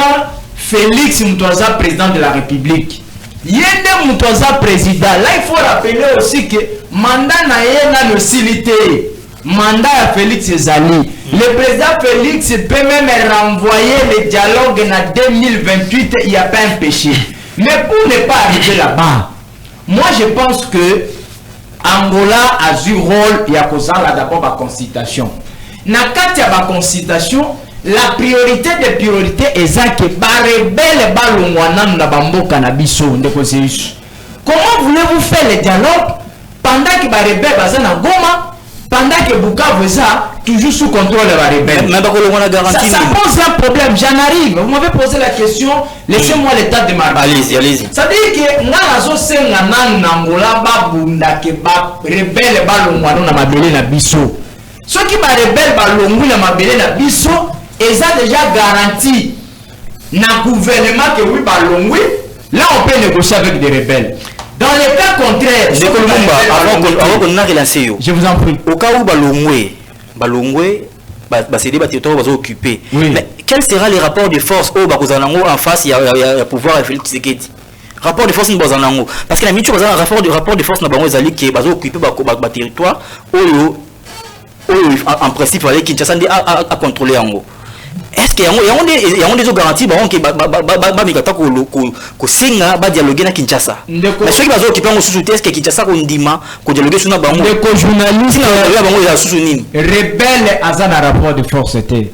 Félix Moutoaza, président de la République. Yende Moutoaza président. Là il faut rappeler aussi que mandat na ye na lucilité. Mandat à Félix Ezali. Le président Félix peut même renvoyer le dialogue en 2028, il n'y a pas un péché. Mais pour ne pas arriver là-bas, moi je pense que Angola a joué rôle, il y a d'abord la consultation. Na kati ya ba consultation, la priorité des priorités est que ba rebelle balongwana na bamboka na biso ndeko Zeus. Comment voulez-vous faire le dialogue pendant que ba rebelle baza na Goma? Pendant que Bukavu ça toujours sous contrôle de la rebelle. Ça pose un problème, j'en arrive. Vous m'avez posé la question, laissez-moi l'état de ma allez-y, allez-y. Ça veut dire que Nanazo Senga Nangola Babunda ke ba rebelle balongwa na mabele na biso. Ceux qui ba rebelle balongwa na mabele na biso, ils ont déjà garanti na gouvernement que oui balongwa, là on peut négocier avec des rebelles. Dans le cas contraire, avant qu'on a relancé, je vous en prie. Au cas où Balongwe, c'est des territoires occupés. Mais quels seront les rapports de force au Bakuzanango en face, il y a pouvoir Félix Tshisekedi? Rapport de force dans Bazanango. Parce que la mission un rapport de force dans Bango Zali qui est occupé par le territoire, en principe, il fallait Kinshasa à contrôler en haut. Est-ce qu'il y a des garanties que Senga va dialoguer avec Kinshasa? Mais ceux qui vont occuper en sous-souté, est-ce que Kinshasa va dialoguer sur Bango? Les journalistes rebelle à un rapport de force. C'était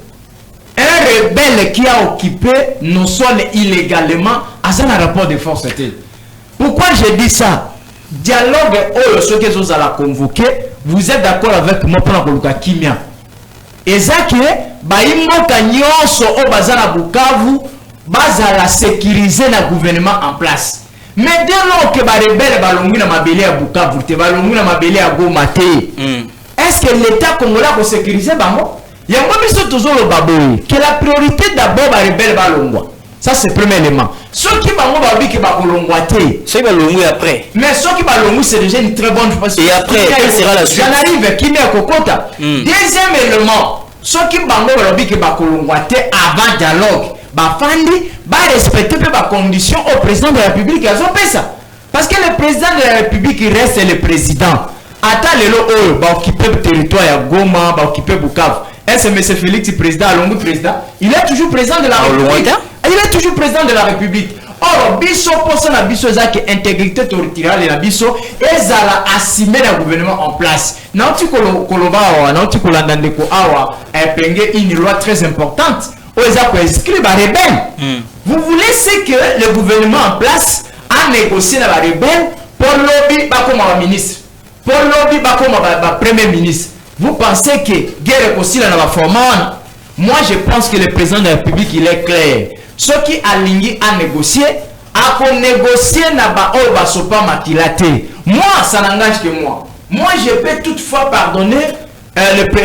un rebelle qui a occupé nos sols illégalement à un rapport de force. Pourquoi je dis ça? Dialogue, ceux qui sont à la convoquer, vous êtes d'accord avec moi pour la Kimia? Et ça qui est, baïmoka nyonso o bazana Bukavu, bazala sécuriser le gouvernement en place. Mais dès lors que ba rebelle balongi na mabele à Bukavu, te balongi na mabele à Goma te. Est-ce que l'État congolais peut sécuriser bango? Il y a toujours le baboui que la priorité d'abord ba rebelle balongwa. Ça c'est le premier élément. Ceux qui vont dire que Bakolongwate. Ceux qui vont l'ongouer après. Mais ceux qui vont l'ongouer, c'est déjà une très bonne chose. Et après, quelle sera la suite? J'en arrive, qui met à Kokota. Deuxième élément, ceux qui vont dire que Bakolongwate avant dialogue, Bafandi, va respecter les conditions au président de la République. Ça. Parce que le président de la République, il reste le président. Attends, il va occuper le territoire à Goma, va occuper Bukavu. Est-ce que M. Félix, président, Alongo président, il est toujours président de la République. Il est toujours président de la République. Or, biso pour ça, la biso zaki intégrité territoriale et la biso, ils allaient assumer le gouvernement en place. Nanti koloba awa, nanti kolandande ko awa, penge une loi très importante. Ils ont inscrit les rebelles. Vous voulez c'est que le gouvernement en place a négocié avec les rebelles pour lobby comme ministre, pour lobby comme premier ministre. Vous pensez que guerre est possible dans la format? Moi, je pense que le président de la République, il est clair. Ceux qui alignent à négocier, à négocier n'a pas matilate. Moi, ça n'engage que moi. Moi, je peux toutefois pardonner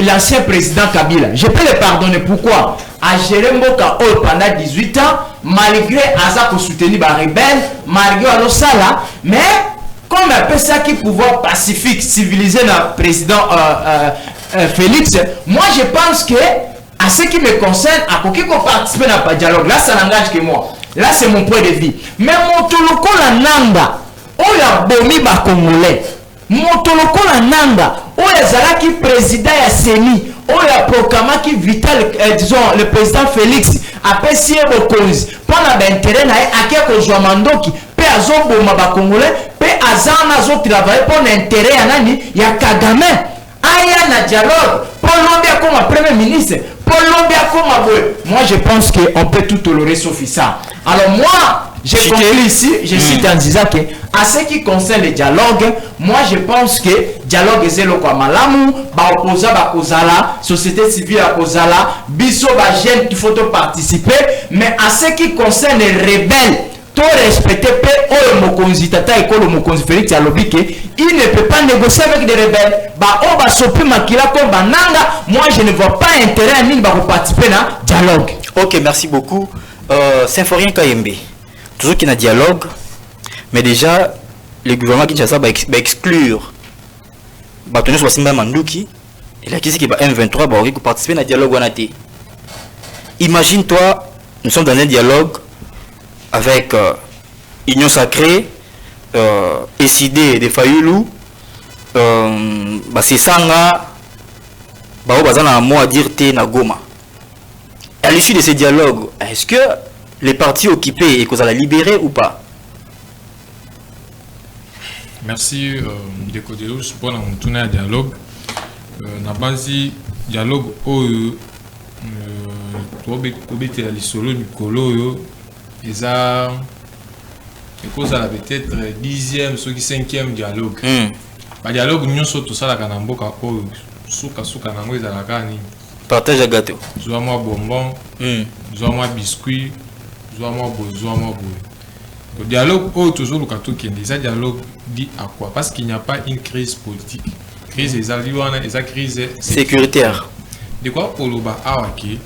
l'ancien président Kabila. Je peux le pardonner. Pourquoi? À gérer Mboka pendant 18 ans, malgré Azako soutenir les rebelles, malgré Alosala, mais comme un peu ça qui pouvoir pacifique, civilisé le président Félix, moi je pense que, à ce qui me concerne, à quoi qu'on participe dans le dialogue, là ça n'engage que moi. Là c'est mon point de vue. Mais mon toloko la nanga, on a bomi ba congolais. Mon toloko la nanga, on a qui président ya Seni, on a proclamé qui vital, disons, le président Félix, a passé au cause. Pendant l'intérêt, à quelques jours mandoki, pe azoboma ba congolais, pe azana zo travailler pour l'intérêt à nani, ya Kagame. Aya na dialogue, pour l'Ombia comme premier ministre, pour l'Ombia comme aboué. Moi je pense qu'on peut tout tolérer sauf ça. Alors moi, je conclue ici, je cite en disant que, à ce qui concerne le dialogue, moi je pense que dialogue est zélo kwa malamu, ba opposa ba kozala, société civile à kozala, biso ba jeune qui faut participer, mais à ce qui concerne les rebelles, tout respecter pe o mokonzi tata ekolo mokonzi Félix Alobike, il ne peut pas négocier avec des rebelles. Ba o ba sopi makila ko bananga, moi je ne vois pas intérêt à ni ba participer na dialogue. OK, merci beaucoup. Symphorien Kayembe. Toujours qu'il y a un dialogue, mais déjà le gouvernement Kinshasa va exclure Batoné Soasimba Manduki et là qui c'est qui va M23 va participer à un dialogue wanaté. Imagine-toi, nous sommes dans un dialogue avec Union Sacrée, SID de Fayulu, c'est Sanga, Bazana mot à dire T na Goma. À l'issue de ces dialogues, est-ce que les partis occupés et qu'on a libéré ou pas? Merci Decodeus pour nous tourner à dialogue. Na base dialogue au obété à l'isolo du colo et ça peut-être 10e ce qui 5e dialogue. Ba dialogue nous sommes tout ça la kanamboka au suka nango ezala kani. Partage à gâteau. Zoa moi bonbon, zoa moi biscuit, zoa moi boy. Le dialogue toujours le kato kende, ça dialogue dit à quoi? Parce qu'il n'y a pas une crise politique. Crise des crise sécuritaire. De quoi pour le ba awaki?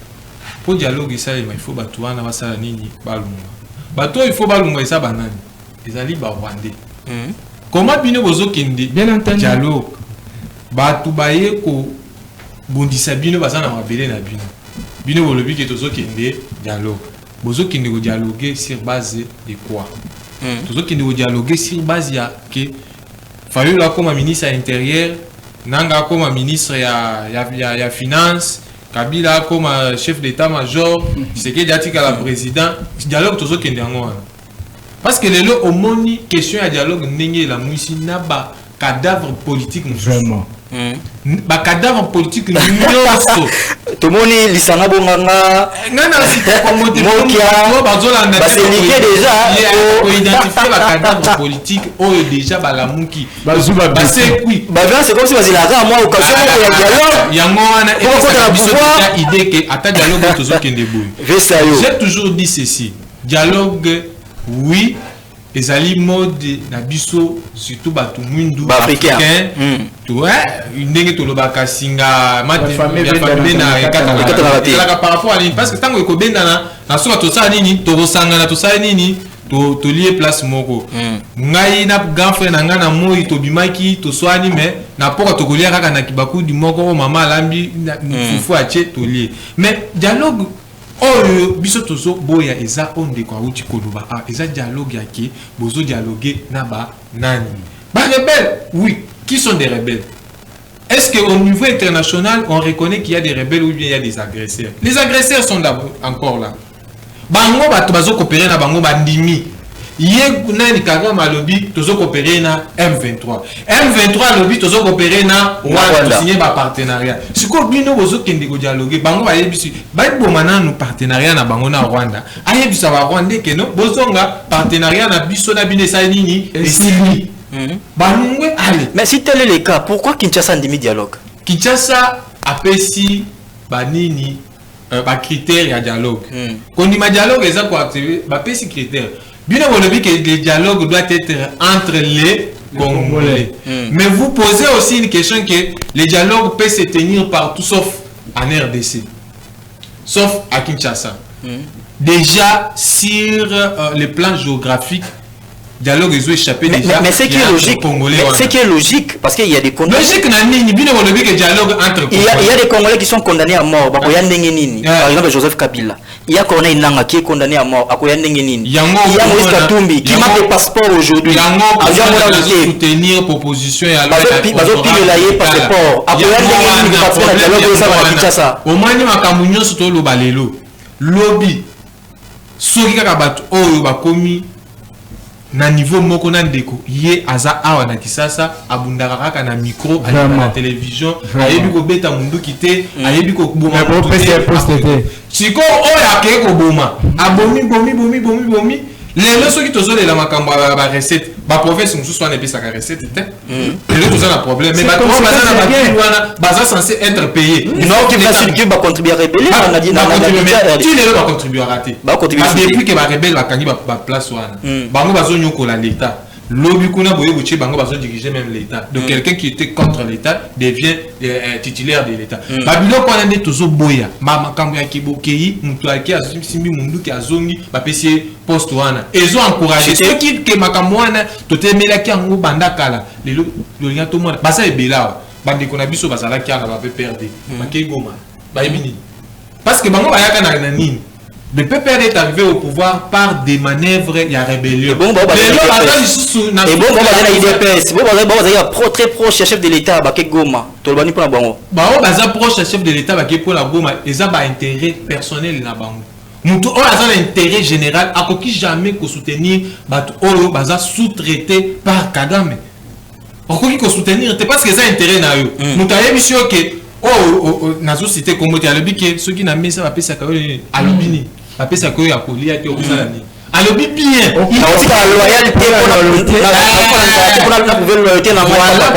Pour dialogue ça il faut batouana basala nini balunga. Bato il faut balunga ça banani. Ezali ba rwandais. Comment bino bozo kende? Bien entendu. Dialogue. Batu baye ko bondisa bino bazana mabele na bino. Bino bolobi ke tozo kende dialogue. Bozo kende ko dialoguer sur base de quoi? Tozo kende ko dialoguer sur base ya que Fayulu là comme ministre intérieur, Nanga comme ministre ya finance, Kabila comme chef d'état-major, c'est que Diatika la président, dialogue tozo kende ngo wana. Parce que les lots au moni question à dialogue ndenge la muisi na ba cadavre politique vraiment. Ba cadavre politique nyonso to moni lisanga bonganga ngana site ko moté mokia bazolanda c'est lié déjà pour identifier ba cadavre politique o déjà ba la muki bazuba c'est oui ba c'est comme si bazilaka moi occasion ya dialogue yango wana et ça idée que ata dialogue toujours kende boy. J'ai toujours dit ceci, dialogue oui. Les alliés mode nabiso surtout batu mwindu africain tu une dingue to lobaka singa mate famille na ekata par rapport à parce que tango ko benda na soka to sa nini to sanga na to sa nini to lié place moko ngai na grand frère na nga na moi to bimaki to swani mais na poko to kolia kaka na kibaku du moko mama lambi fufu ache to lié mais dialogue oyo biso tozo boya eza onde kwa uti koloba eza dialogue yaki bozo dialoguer na ba nani ba rebelles oui qui sont des rebelles. Est-ce qu'au niveau international, on reconnaît qu'il y a des rebelles ou bien il y a des agresseurs? Les agresseurs sont encore là. Bango bazo coopérer na bango bandimi. Hier nani kagama lobby tozo coopérer na M23. M23 lobby tozo coopérer na Rwanda signer ba partenariat. Siko bino bozo kende ko dialoguer bango ba yebisi ba bomana no partenariat na bango na Rwanda. Ayebisa ba Rwanda ke no bozonga partenariat na biso na binesa nini esili. Mais si tel est le cas, pourquoi Kinshasa ndimi dialogue? Kinshasa apprécie banini critères ya dialogue. Quand on dit dialogue, ils ont quoi activer apprécie critères. Bien évidemment que le dialogue doit être entre les Congolais. Mais vous posez aussi une question que le dialogue peut se tenir partout sauf en RDC, sauf à Kinshasa. Déjà sur le plan géographique. Dialogue ils ont échappé déjà. Mais c'est qui est logique. C'est qui est logique parce qu'il y a des Congolais. Logique dialogue entre. Il y a des Congolais qui sont condamnés à mort. Par exemple Joseph Kabila. Il y a Corneille Nangaa qui est condamné à mort. Il y a Moïse Katumbi qui manque de passeport aujourd'hui. Il y a soutenir proposition et alors. Au moins ni makamunyo soto lo balelo. Lobby. Soki kaka bato oyo bakomi na niveau moko na ndeko ye aza awa na Kisasa abundaka kaka na micro na télévision ayebi ko beta mundu kité ayebi ko boma siko oya ke ko boma abomi lelo soki tozolela la makambo ba recette ba professeur musu so na pesa ka recette te lelo toza na problème mais ba to baza na ba baza censé être payé non qui va sur qui va contribuer à rebeller on a dit na tu lelo ba contribuer à rater ba depuis que ba rebelle ba kangi ba place wana bango bazo nyokola l'état lobby kuna boye buchi bango bazo diriger même l'état donc quelqu'un qui était contre l'état devient titulaire de l'état babilo kwa ndé tozo boya makambo ya kibokei mutu aki asimbi mundu ki azongi ba pesi poste wana ezo encourager ceux qui que makambo wana totemela ki ango bandakala lelo lolinga to mona basa ebela bande kona biso basala ki ana ba pe perdre ba ke goma ba ebini parce que bango bayaka na nini. Le PPR est arrivé au pouvoir par des manœuvres et la rébellion. Bon, très proche chef de l'État, Baké Goma. Tolbani pour la bango. Proche chef de l'État, Baké pour la Goma. Ils ont un intérêt personnel na bango. Nous avons un intérêt général à qui jamais que soutenir Bato Oro Baza sous-traité par Kagame. Pourquoi qu'il soutenir c'est parce que ça intérêt na eux. Nous avons vu que nazo cité comme tu as le biquet ceux qui n'a mis ça va payer ça à l'obini. Après ça que ya kolia te osala ni alobi bien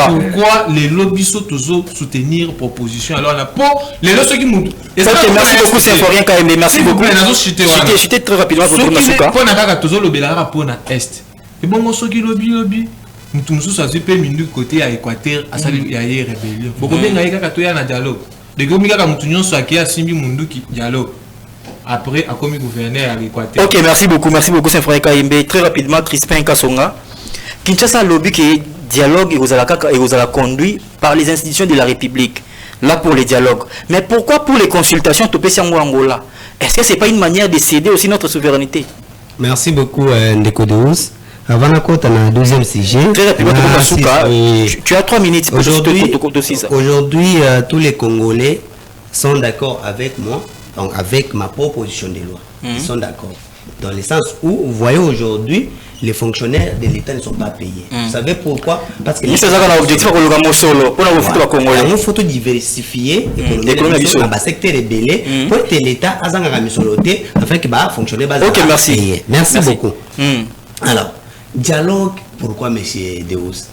pourquoi les lobbies sont toujours soutenir proposition alors là pour les ceux qui nous merci beaucoup c'est rien quand même merci beaucoup j'étais très rapidement pour Masuka pour na kaka toujours lobela pour na est et bon ceux qui lobby mutu mususu azipe mindu côté à Équateur asali ya rébellion boko benga kaka to ya na dialogue de gomi kaka mutu nyonso akia simbi mundu ki dialogue. Après, à comme gouverneur à l'Équateur. Ok, merci beaucoup, c'est frère Kaimbe. Très rapidement, Crispin Kassonga. Kinshasa lobby qui dialogue et vous allez conduit par les institutions de la République. Là pour les dialogues. Mais pourquoi pour les consultations Topesiango Angola? Est-ce que c'est pas une manière de céder aussi notre souveraineté? Merci beaucoup, Ndeko Deus. Avant la côte, on a un deuxième sujet. Très rapidement, tu as 3 minutes pour aujourd'hui, tous les Congolais sont d'accord avec moi. Donc avec ma proposition de loi, ils sont d'accord. Dans le sens où, vous voyez aujourd'hui, les fonctionnaires de l'État ne sont pas payés. Vous savez pourquoi? Parce que il faut diversifier l'économie dans le secteur rebelle pour que l'État a afin que fonctionner. Ok, merci. Merci beaucoup. Alors, dialogue, pourquoi, monsieur Deus?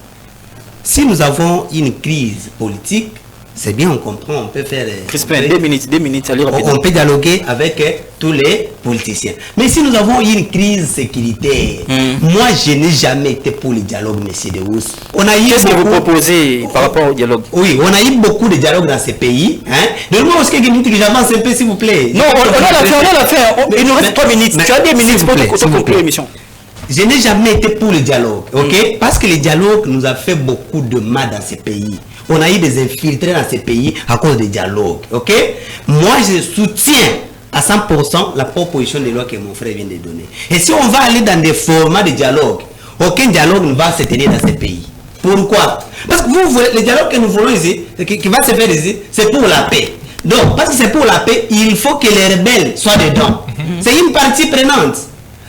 Si nous avons une crise politique, c'est bien, on comprend, on peut faire... Crispin, 2 minutes, allez rapidement. On peut dialoguer avec tous les politiciens. Mais si nous avons une crise sécuritaire, moi je n'ai jamais été pour le dialogue, monsieur Deus. Qu'est-ce que vous proposez par rapport au dialogue? Oui, on a eu beaucoup de dialogues dans ces pays. Donnez-moi aussi quelques minutes que j'avance un peu, s'il vous plaît. Non, on a la fin. Il nous reste 3 minutes. Tu as 2 minutes pour conclure l'émission. je n'ai jamais été pour le dialogue, ok? Parce que le dialogue nous a fait beaucoup de mal dans ces pays. On a eu des infiltrés dans ces pays à cause des dialogues, ok? Moi, je soutiens à 100% la proposition de loi que mon frère vient de donner. Et si on va aller dans des formats de dialogue, aucun dialogue ne va se tenir dans ces pays. Pourquoi? Parce que vous voulez, le dialogue que nous voulons ici, qui va se faire ici, c'est pour la paix. Donc, parce que c'est pour la paix, il faut que les rebelles soient dedans. C'est une partie prenante.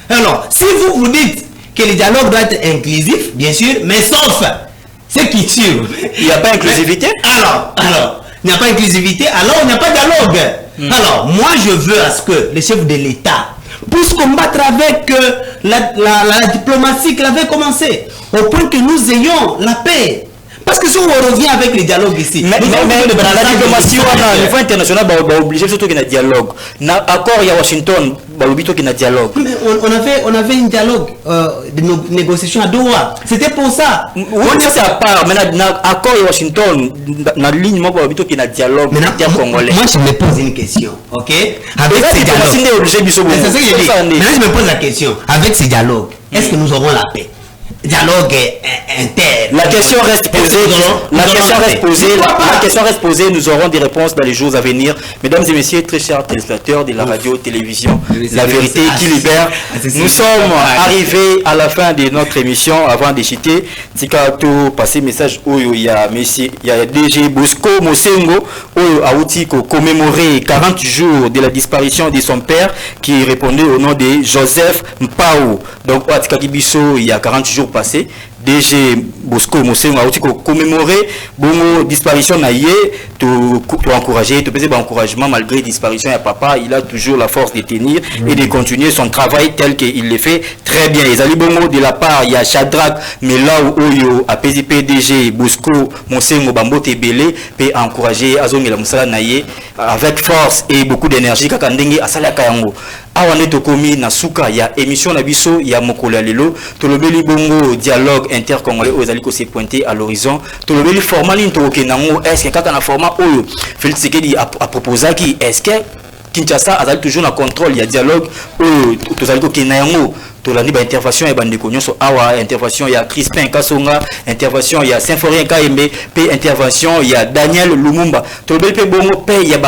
Alors, si vous dites que le dialogue doit être inclusif, bien sûr, mais sauf ceux qui tuent. Il n'y a pas inclusivité? Alors, il n'y a pas inclusivité, alors il n'y a pas de dialogue. Alors, moi, je veux à ce que le chef de l'État puisse combattre avec la diplomatie qu'il avait commencé, au point que nous ayons la paix. Parce que si on revient avec le dialogue ici, mais la diplomatie au niveau international va obliger surtout qu'il y ait un dialogue. Accord il y a Washington, va obliger qu'il y ait un dialogue. Mais on avait un dialogue de négociations à Doha. C'était pour ça. Oui, c'est à part. Mais accord il y a Washington, dans la ligne, moi va obliger qu'il y ait un dialogue congolais. Moi je me pose une question, ok? Avec ces dialogues. C'est ce que je dis. Maintenant je me pose la question. Avec ces dialogues, est-ce que nous aurons la paix? Dialogue interne. La question reste posée. La question reste posée. Nous aurons des réponses dans les jours à venir. Mesdames et messieurs, très chers téléspectateurs de la radio-télévision, la vérité qui libère. Nous sommes arrivés à la fin de notre émission. Avant de chiter, Tikato passer message où il y a DG Bosco Mosengo où a outil commémorer 40 jours de la disparition de son père qui répondait au nom de Joseph Mpao. Donc à Tikakibiso, il y a 40 jours passé, DG Bosco Mosengo a aussi commémoré bon disparition naïe, tout encourager, tout peser encouragement malgré disparition de papa, il a toujours la force de tenir et de continuer son travail tel qu'il le fait très bien. Les ali bongo de la part, il y a Shadrach, mais là où Oyo a PDG Bosco Mosengo Bambote Belé peut encourager Azongi la Musala naïe avec force et beaucoup d'énergie kakandenge asala kayango. Awane tokomi na suka ya émission na biso ya mokolo ya lelo tolobeli bongo dialogue intercongolais aux aliko se pointer à l'horizon tolobeli format ni toke nango est-ce que kaka na format oyo Félix Tshisekedi a proposé qui est-ce que Kinshasa a toujours na contrôle ya dialogue oyo tozaliko kenayango tolandi ba intervention ya bandeko nyonso awa intervention ya Crispin Kasonga intervention ya Symphorien Kaembe pe intervention ya Daniel Lumumba tolobeli pe bongo pe ya